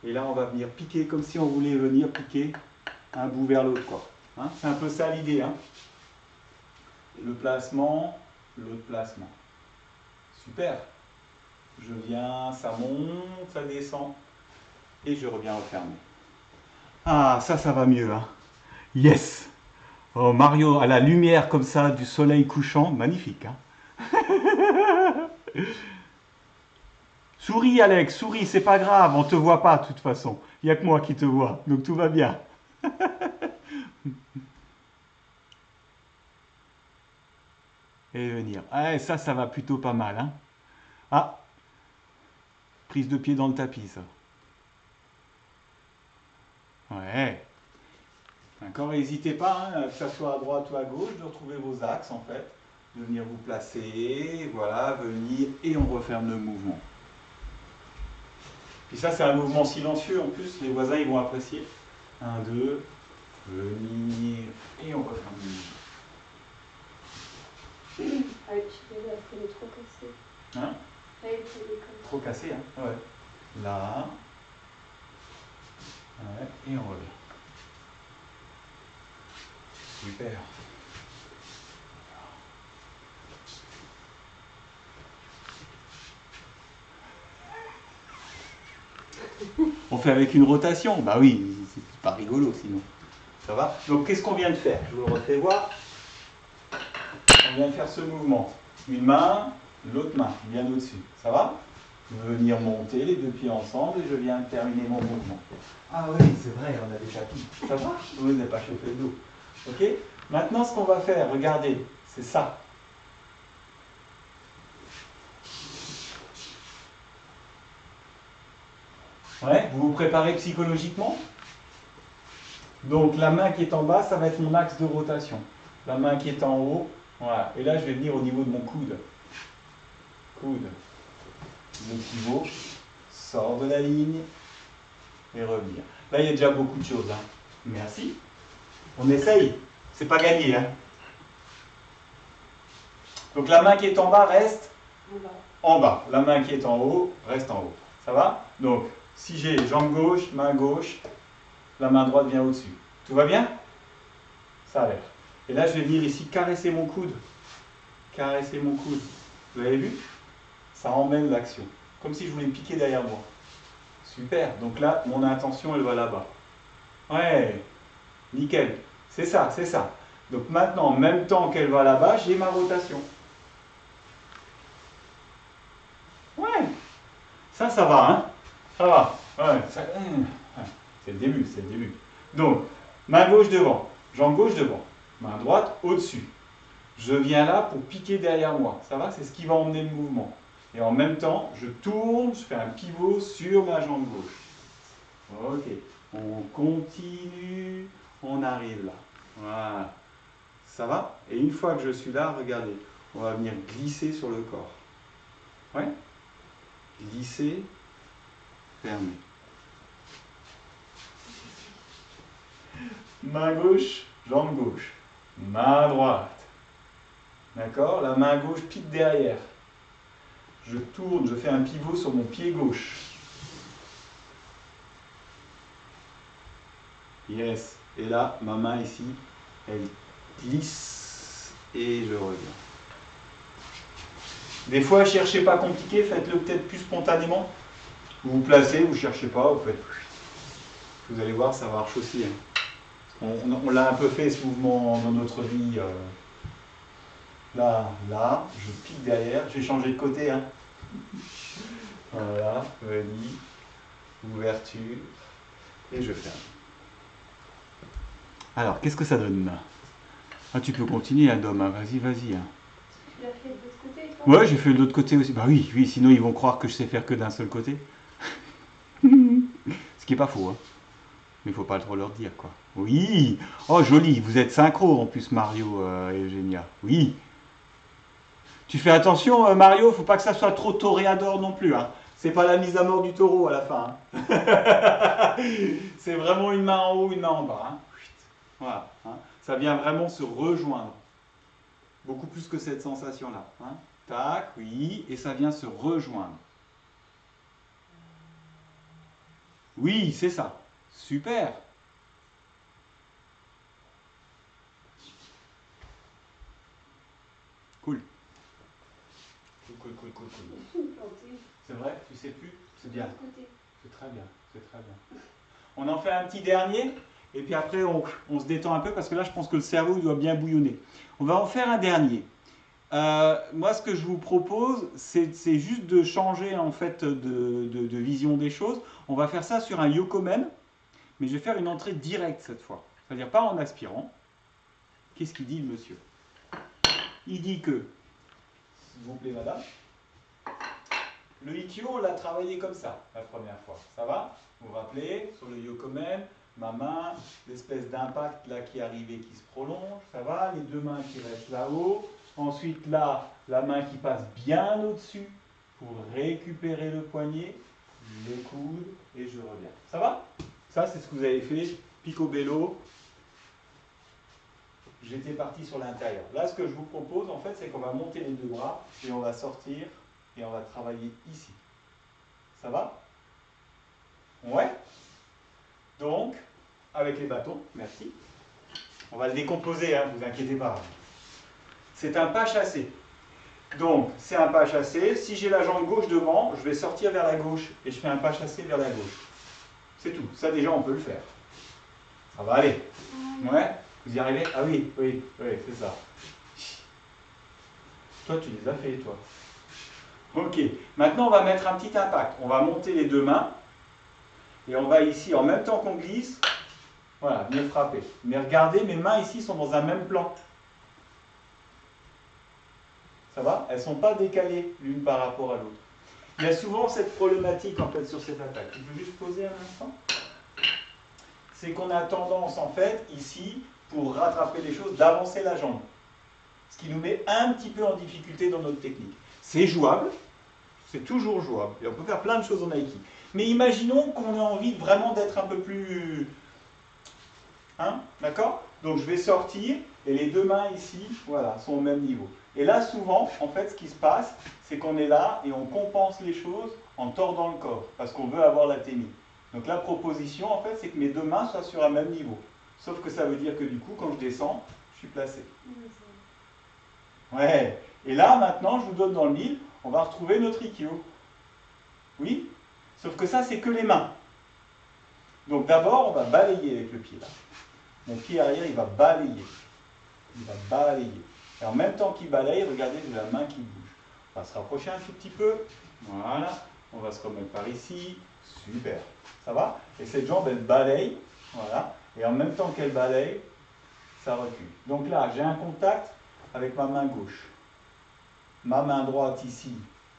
Et là, on va venir piquer, comme si on voulait venir piquer un bout vers l'autre, quoi. Hein? C'est un peu ça l'idée, hein? Le placement, l'autre placement. Super! Je viens, ça monte, ça descend, et je reviens refermer. Ah, ça va mieux, hein. Yes! Oh, Mario, à la lumière comme ça du soleil couchant, magnifique, hein. Souris, Alex, souris, c'est pas grave, on te voit pas de toute façon. Il n'y a que moi qui te vois, donc tout va bien. Et venir. Ah, ça va plutôt pas mal. Hein. Ah, prise de pied dans le tapis, ça. Ouais. D'accord, n'hésitez pas, hein, que ça soit à droite ou à gauche, de retrouver vos axes, en fait. De venir vous placer, voilà, venir, et on referme le mouvement. Puis ça, c'est un mouvement silencieux, en plus, les voisins, ils vont apprécier. 1, 2, venir, et on referme le mouvement. Avec Chibella, il est trop cassé. Hein? Avec comme Trop cassé, hein? Ouais. Là. Ouais, et on revient. Super. On fait avec une rotation? Bah oui, c'est pas rigolo sinon. Ça va? Donc qu'est-ce qu'on vient de faire? Je vous le refais voir. On vient de faire ce mouvement. Une main, l'autre main, bien au-dessus. Ça va? Venir monter les deux pieds ensemble et je viens terminer mon mouvement. Ah oui, c'est vrai, on a déjà tout. Ça va? Vous n'avez pas chauffé le dos. Ok? Maintenant, ce qu'on va faire, regardez, c'est ça. Ouais, vous vous préparez psychologiquement? Donc la main qui est en bas, ça va être mon axe de rotation. La main qui est en haut, voilà. Et là, je vais venir au niveau de mon coude. Coude. Le pivot sort de la ligne et revient. Là, il y a déjà beaucoup de choses. Hein. Merci. On essaye. C'est pas gagné. Hein. Donc la main qui est en bas reste en bas. La main qui est en haut reste en haut. Ça va? Donc, si j'ai jambe gauche, main gauche, la main droite vient au-dessus. Tout va bien? Ça a l'air. Et là, je vais venir ici caresser mon coude. Caresser mon coude. Vous avez vu? Ça emmène l'action. Comme si je voulais piquer derrière moi. Super. Donc là, mon intention, elle va là-bas. Ouais. Nickel. C'est ça, c'est ça. Donc maintenant, en même temps qu'elle va là-bas, j'ai ma rotation. Ouais. Ça va, hein? Ça va. Ouais. C'est le début, c'est le début. Donc, main gauche devant, jambe gauche devant, main droite au-dessus. Je viens là pour piquer derrière moi. Ça va? C'est ce qui va emmener le mouvement. Et en même temps, je tourne, je fais un pivot sur ma jambe gauche. Ok. On continue, on arrive là. Voilà. Ça va? Et une fois que je suis là, regardez, on va venir glisser sur le corps. Ouais? Glisser, fermer. Main gauche, jambe gauche. Main droite. D'accord? La main gauche pique derrière. Je tourne, je fais un pivot sur mon pied gauche. Yes. Et là, ma main ici, elle glisse et je reviens. Des fois, cherchez pas compliqué, faites-le peut-être plus spontanément. Vous vous placez, vous cherchez pas, vous faites. Vous allez voir, ça marche aussi. Hein. On l'a un peu fait ce mouvement dans notre vie. Là, je pique derrière, j'ai changé de côté. Hein. Voilà, venir, ouverture, et je ferme. Alors, qu'est-ce que ça donne là? Ah, tu peux continuer, Adam, hein. Vas-y, vas-y. Hein. Tu l'as fait de l'autre côté, toi? Ouais, j'ai fait de l'autre côté aussi. Bah oui, oui, sinon ils vont croire que je sais faire que d'un seul côté. Ce qui est pas faux, hein. Mais il faut pas trop leur dire, quoi. Oui. Oh, joli. Vous êtes synchro en plus, Mario et Eugénia. Oui. Tu fais attention, Mario, faut pas que ça soit trop toréador non plus. Hein. C'est pas la mise à mort du taureau à la fin. Hein. C'est vraiment une main en haut, une main en bas. Hein. Voilà. Hein. Ça vient vraiment se rejoindre. Beaucoup plus que cette sensation-là. Hein. Tac, oui, et ça vient se rejoindre. Oui, c'est ça. Super. Cool. Cool. C'est vrai, tu sais plus? C'est bien. C'est très bien, c'est très bien. On en fait un petit dernier, et puis après on se détend un peu, parce que là je pense que le cerveau il doit bien bouillonner. On va en faire un dernier. Moi ce que je vous propose, c'est juste de changer en fait de vision des choses. On va faire ça sur un Yokomen, mais je vais faire une entrée directe cette fois. C'est-à-dire pas en aspirant. Qu'est-ce qu'il dit le monsieur? Il dit que, s'il vous plaît madame, le Ikkyo, on l'a travaillé comme ça la première fois. Ça va? Vous vous rappelez, sur le Yokomen, ma main, l'espèce d'impact là qui arrive et qui se prolonge. Ça va? Les deux mains qui restent là-haut. Ensuite là, la main qui passe bien au-dessus pour récupérer le poignet, les coudes et je reviens. Ça va? Ça, c'est ce que vous avez fait, picobello. J'étais parti sur l'intérieur. Là, ce que je vous propose, en fait, c'est qu'on va monter les deux bras et on va sortir et on va travailler ici. Ça va? Ouais? Donc, avec les bâtons, merci. On va le décomposer, hein, vous inquiétez pas. C'est un pas chassé. Donc, c'est un pas chassé. Si j'ai la jambe gauche devant, je vais sortir vers la gauche et je fais un pas chassé vers la gauche. C'est tout. Ça, déjà, on peut le faire. Ça va aller. Ouais? Vous y arrivez? Ah oui, oui, oui, c'est ça. Toi, tu les as fait, toi. Ok. Maintenant, on va mettre un petit impact. On va monter les deux mains. Et on va ici, en même temps qu'on glisse, voilà, venir frapper. Mais regardez, mes mains ici sont dans un même plan. Ça va? Elles ne sont pas décalées l'une par rapport à l'autre. Il y a souvent cette problématique en fait sur cette attaque. Je peux juste poser un instant? C'est qu'on a tendance en fait ici, pour rattraper les choses, d'avancer la jambe. Ce qui nous met un petit peu en difficulté dans notre technique. C'est jouable, c'est toujours jouable. Et on peut faire plein de choses en Aiki. Mais imaginons qu'on ait envie vraiment d'être un peu plus... Hein? D'accord? Donc je vais sortir et les deux mains ici, voilà, sont au même niveau. Et là, souvent, en fait, ce qui se passe, c'est qu'on est là et on compense les choses en tordant le corps, parce qu'on veut avoir la ténie. Donc la proposition, en fait, c'est que mes deux mains soient sur un même niveau. Sauf que ça veut dire que du coup, quand je descends, je suis placé. Ouais. Et là, maintenant, je vous donne dans le mille, on va retrouver notre Ikkyo. Oui? Sauf que ça, c'est que les mains. Donc d'abord, on va balayer avec le pied là. Mon pied arrière, il va balayer. Il va balayer. Et en même temps qu'il balaye, regardez, j'ai la main qui bouge. On va se rapprocher un tout petit peu. Voilà. On va se remettre par ici. Super. Ça va? Et cette jambe, elle balaye. Voilà. Et en même temps qu'elle balaye, ça recule. Donc là, j'ai un contact avec ma main gauche. Ma main droite ici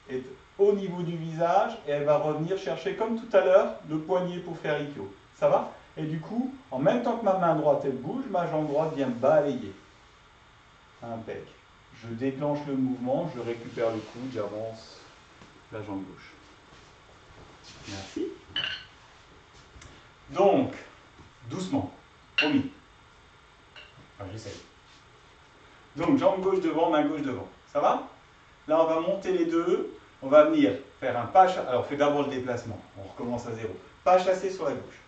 est au niveau du visage et elle va revenir chercher, comme tout à l'heure, le poignet pour faire Ikkyo. Ça va? Et du coup, en même temps que ma main droite elle bouge, ma jambe droite vient balayer. Impec. Je déclenche le mouvement, je récupère le coude, j'avance la jambe gauche. Merci. Donc, doucement, promis. Enfin, j'essaye. Donc, jambe gauche devant, main gauche devant. Ça va? Là, on va monter les deux. On va venir faire un pas chassé. Alors, fais d'abord le déplacement. On recommence à zéro. Pas chassé sur la gauche.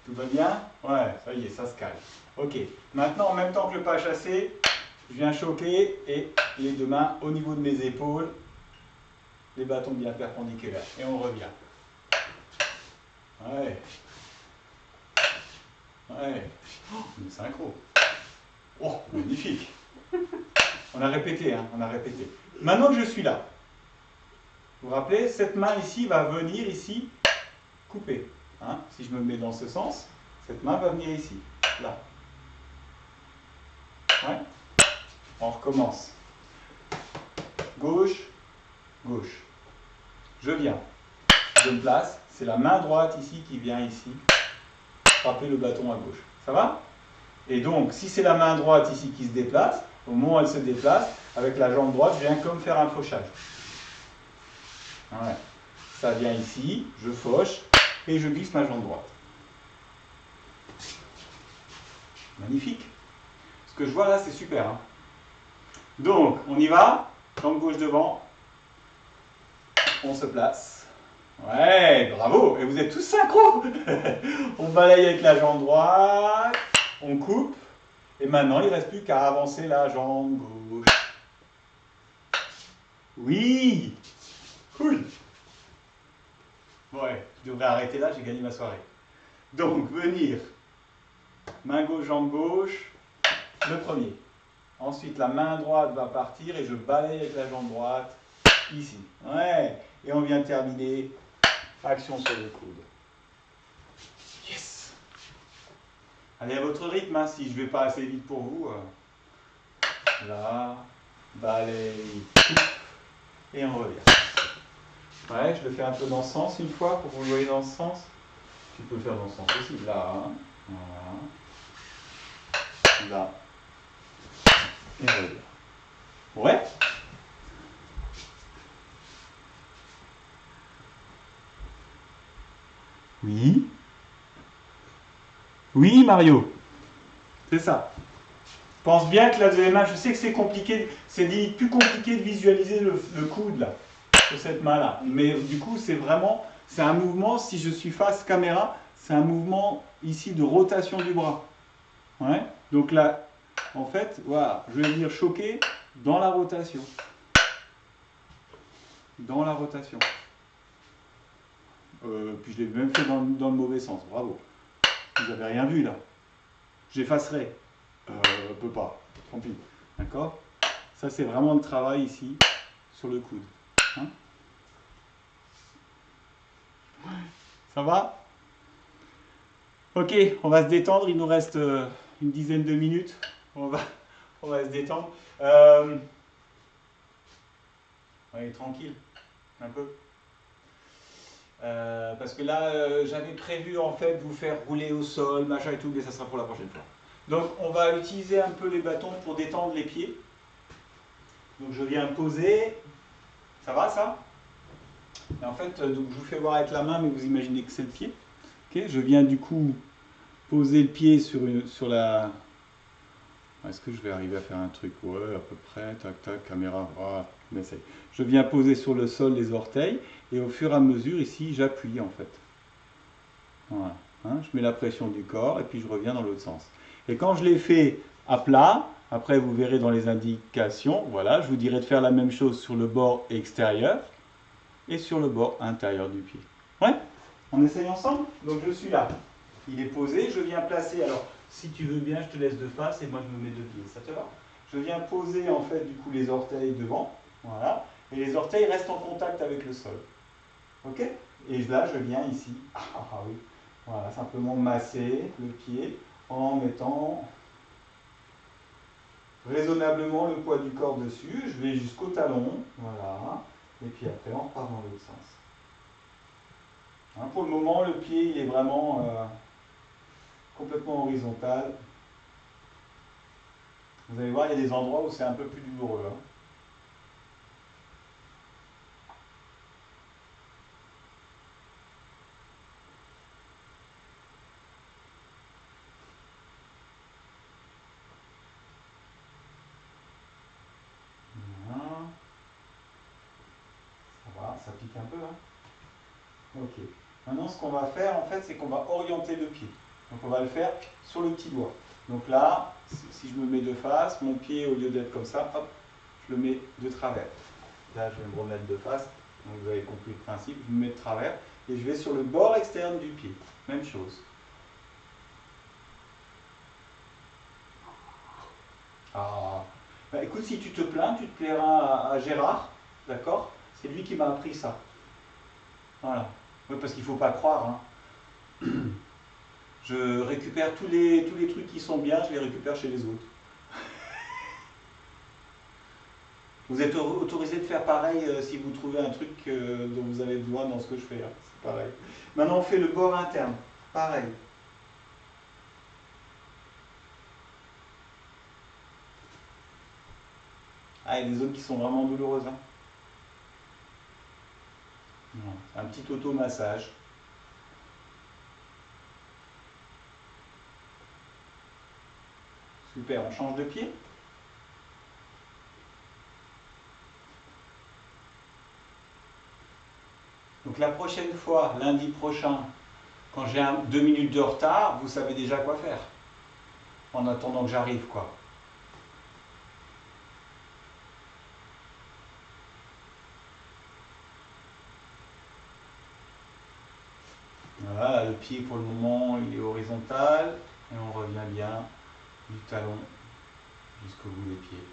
Tout va bien? Ouais, ça y est, ça se calme. Ok. Maintenant, en même temps que le pas chassé, je viens choquer et les deux mains au niveau de mes épaules. Les bâtons bien perpendiculaires. Et on revient. Ouais. Ouais. Oh, on est synchro. Oh, magnifique. On a répété, hein, on a répété. Maintenant que je suis là, vous vous rappelez, cette main ici va venir ici couper. Hein? Si je me mets dans ce sens, cette main va venir ici, là. Ouais. On recommence. Gauche, gauche. Je viens. Je me place. C'est la main droite ici qui vient ici frapper le bâton à gauche. Ça va? Et donc, si c'est la main droite ici qui se déplace, au moment où elle se déplace, avec la jambe droite, je viens comme faire un fauchage. Ouais. Ça vient ici, je fauche et je glisse ma jambe droite. Magnifique. Ce que je vois là, c'est super. Hein. Donc, on y va. Jambe gauche devant. On se place. Ouais, bravo. Et vous êtes tous synchro. On balaye avec la jambe droite. On coupe. Et maintenant, il ne reste plus qu'à avancer la jambe gauche. Oui. Cool. Ouais, je devrais arrêter là, j'ai gagné ma soirée. Donc, venir. Main gauche, jambe gauche. Le premier. Ensuite, la main droite va partir et je balaye avec la jambe droite. Ici. Ouais. Et on vient terminer. Action sur le coude. Allez à votre rythme, hein, si je vais pas assez vite pour vous. Là, balaye, et on revient. Ouais, je le fais un peu dans ce sens une fois pour que vous le voyez dans ce sens. Tu peux le faire dans ce sens aussi, là, hein. Voilà. Là. Et revient. Ouais. Oui. Oui, Mario. C'est ça. Pense bien que la deuxième main, je sais que c'est compliqué, c'est plus compliqué de visualiser le coude là, sur cette main là. Mais du coup, c'est un mouvement, si je suis face caméra, c'est un mouvement ici de rotation du bras. Ouais. Donc là, en fait, voilà, je vais venir choquer dans la rotation. Dans la rotation. Puis je l'ai même fait dans le mauvais sens, bravo. Vous n'avez rien vu là. J'effacerai. Peut pas, tant pis. D'accord? Ça, c'est vraiment le travail ici, sur le coude. Hein? Ça va? Ok, on va se détendre. Il nous reste une dizaine de minutes. On va, on va se détendre. Allez, tranquille, un peu. Parce que là, j'avais prévu en fait vous faire rouler au sol, machin et tout, mais ça sera pour la prochaine fois. Donc, on va utiliser un peu les bâtons pour détendre les pieds. Donc, je viens poser. Ça va, ça? Et en fait, donc, je vous fais voir avec la main, mais vous imaginez que c'est le pied. Ok, je viens du coup poser le pied sur la... Est-ce que je vais arriver à faire un truc? Ouais, à peu près. Tac, tac, caméra. Voilà, on essaye. Je viens poser sur le sol les orteils et au fur et à mesure, ici, j'appuie en fait. Voilà. Hein, je mets la pression du corps et puis je reviens dans l'autre sens. Et quand je l'ai fait à plat, après vous verrez dans les indications, voilà, je vous dirai de faire la même chose sur le bord extérieur et sur le bord intérieur du pied. Ouais? On essaye ensemble? Donc je suis là. Il est posé, je viens placer. Alors, si tu veux bien, je te laisse de face et moi je me mets de pied. Ça te va? Je viens poser en fait du coup les orteils devant. Voilà. Et les orteils restent en contact avec le sol. Ok? Et là, je viens ici. Ah oui. Voilà, simplement masser le pied en mettant raisonnablement le poids du corps dessus. Je vais jusqu'au talon. Voilà. Et puis après, on repart dans l'autre sens. Hein, pour le moment, le pied il est vraiment complètement horizontal. Vous allez voir, il y a des endroits où c'est un peu plus douloureux. Hein. Voilà. Ça va, ça pique un peu. Hein. Ok. Maintenant, ce qu'on va faire, en fait, c'est qu'on va orienter le pied. Donc, on va le faire sur le petit doigt. Donc là, si je me mets de face, mon pied, au lieu d'être comme ça, hop, je le mets de travers. Là, je vais me remettre de face. Donc, vous avez compris le principe. Je me mets de travers et je vais sur le bord externe du pied. Même chose. Ah. Bah, écoute, si tu te plains, tu te plairas à Gérard. D'accord? C'est lui qui m'a appris ça. Voilà. Oui, parce qu'il ne faut pas croire. Hein. Je récupère tous les trucs qui sont bien, je les récupère chez les autres. Vous êtes autorisé de faire pareil si vous trouvez un truc dont vous avez besoin dans ce que je fais. Hein. C'est pareil. Maintenant, on fait le bord interne. Pareil. Ah, il y a des zones qui sont vraiment douloureuses. Hein. Un petit auto-massage. Super, on change de pied. Donc la prochaine fois, lundi prochain, quand j'ai 2 minutes de retard, vous savez déjà quoi faire. En attendant que j'arrive, quoi. Voilà, le pied pour le moment, il est horizontal. Et on revient bien du talon jusqu'au bout des pieds.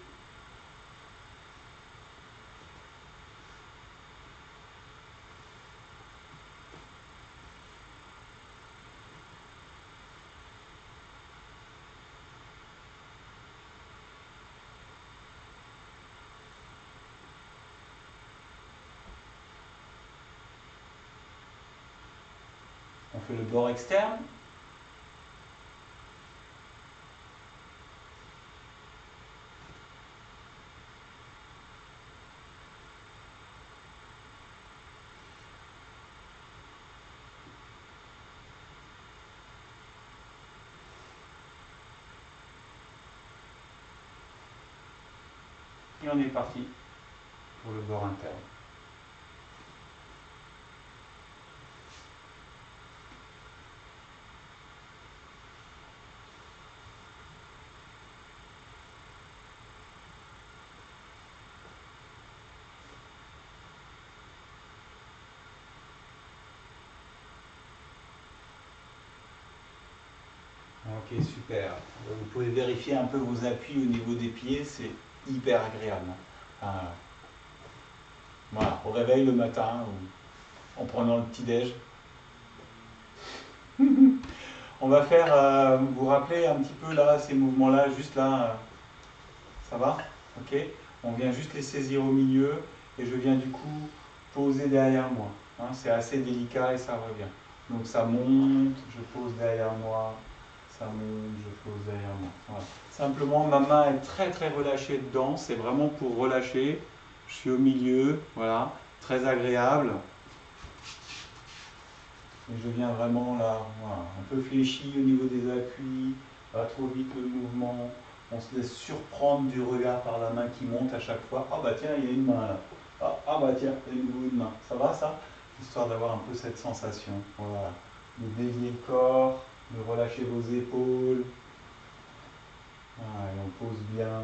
fait le bord externe. Et on est parti pour le bord interne. Ok, super. Vous pouvez vérifier un peu vos appuis au niveau des pieds, c'est hyper agréable. Voilà, au réveil le matin ou en prenant le petit-déj. On va faire, vous vous rappelez un petit peu là, ces mouvements-là, juste là, ça va? Ok? On vient juste les saisir au milieu et je viens du coup poser derrière moi. Hein, c'est assez délicat et ça revient. Donc ça monte, je pose derrière moi, ça monte, je pose derrière moi. Voilà. Simplement, ma main est très très relâchée dedans, c'est vraiment pour relâcher. Je suis au milieu, voilà, très agréable. Et je viens vraiment là, voilà, un peu fléchi au niveau des appuis, pas trop vite le mouvement. On se laisse surprendre du regard par la main qui monte à chaque fois. Ah bah tiens, il y a une main là. Ah bah tiens, il y a de nouveau une main. Ça va ça? Histoire d'avoir un peu cette sensation. Voilà. De délier le corps, de relâcher vos épaules. Voilà, et on pose bien.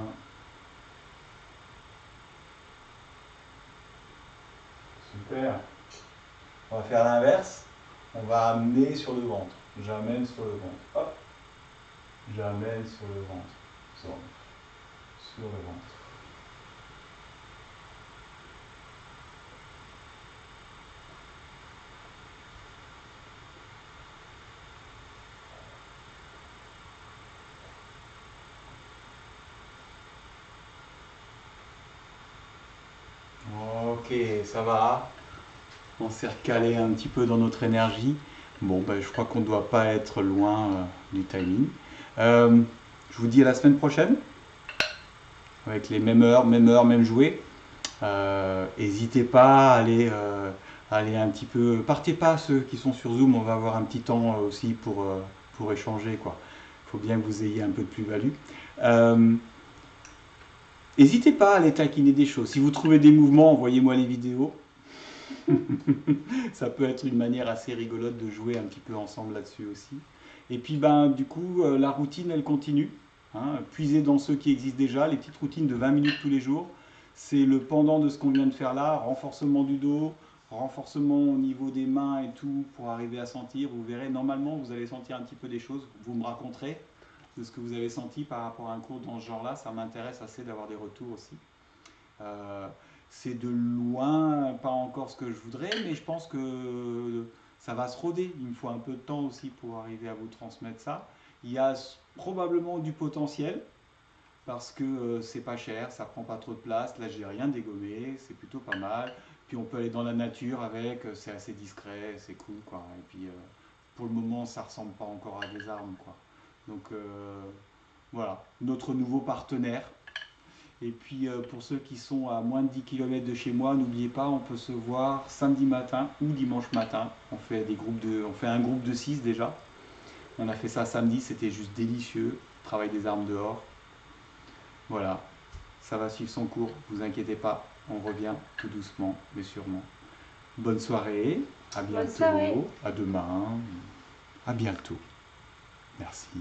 Super. On va faire l'inverse. On va amener sur le ventre. J'amène sur le ventre. Hop. J'amène sur le ventre. Sur le ventre. Ok, ça va. On s'est recalé un petit peu dans notre énergie. Bon, ben, je crois qu'on ne doit pas être loin du timing. Je vous dis à la semaine prochaine, avec les mêmes heures, même jouet. N'hésitez pas à aller un petit peu. Partez pas ceux qui sont sur Zoom, on va avoir un petit temps aussi pour échanger, quoi. Il faut bien que vous ayez un peu de plus-value. N'hésitez pas à aller taquiner des choses. Si vous trouvez des mouvements, envoyez-moi les vidéos. Ça peut être une manière assez rigolote de jouer un petit peu ensemble là-dessus aussi. Et puis ben, du coup, la routine, elle continue. Hein, puiser dans ceux qui existent déjà, les petites routines de 20 minutes tous les jours. C'est le pendant de ce qu'on vient de faire là, renforcement du dos, renforcement au niveau des mains et tout, pour arriver à sentir. Vous verrez, normalement, vous allez sentir un petit peu des choses. Vous me raconterez de ce que vous avez senti par rapport à un cours dans ce genre-là. Ça m'intéresse assez d'avoir des retours aussi. C'est de loin pas encore ce que je voudrais, mais je pense que ça va se roder. Il me faut un peu de temps aussi pour arriver à vous transmettre ça. Il y a probablement du potentiel parce que c'est pas cher, ça prend pas trop de place. Là, j'ai rien dégommé, c'est plutôt pas mal. Puis on peut aller dans la nature avec, c'est assez discret, c'est cool quoi. Et puis pour le moment, ça ressemble pas encore à des armes quoi. Donc voilà, notre nouveau partenaire. Et puis pour ceux qui sont à moins de 10 km de chez moi, n'oubliez pas, on peut se voir samedi matin ou dimanche matin. On fait un groupe de 6 déjà. On a fait ça samedi, c'était juste délicieux. Travail des armes dehors. Voilà, ça va suivre son cours, vous inquiétez pas, on revient tout doucement mais sûrement. Bonne soirée, à Bonne soirée. bientôt, à demain, à bientôt. Merci.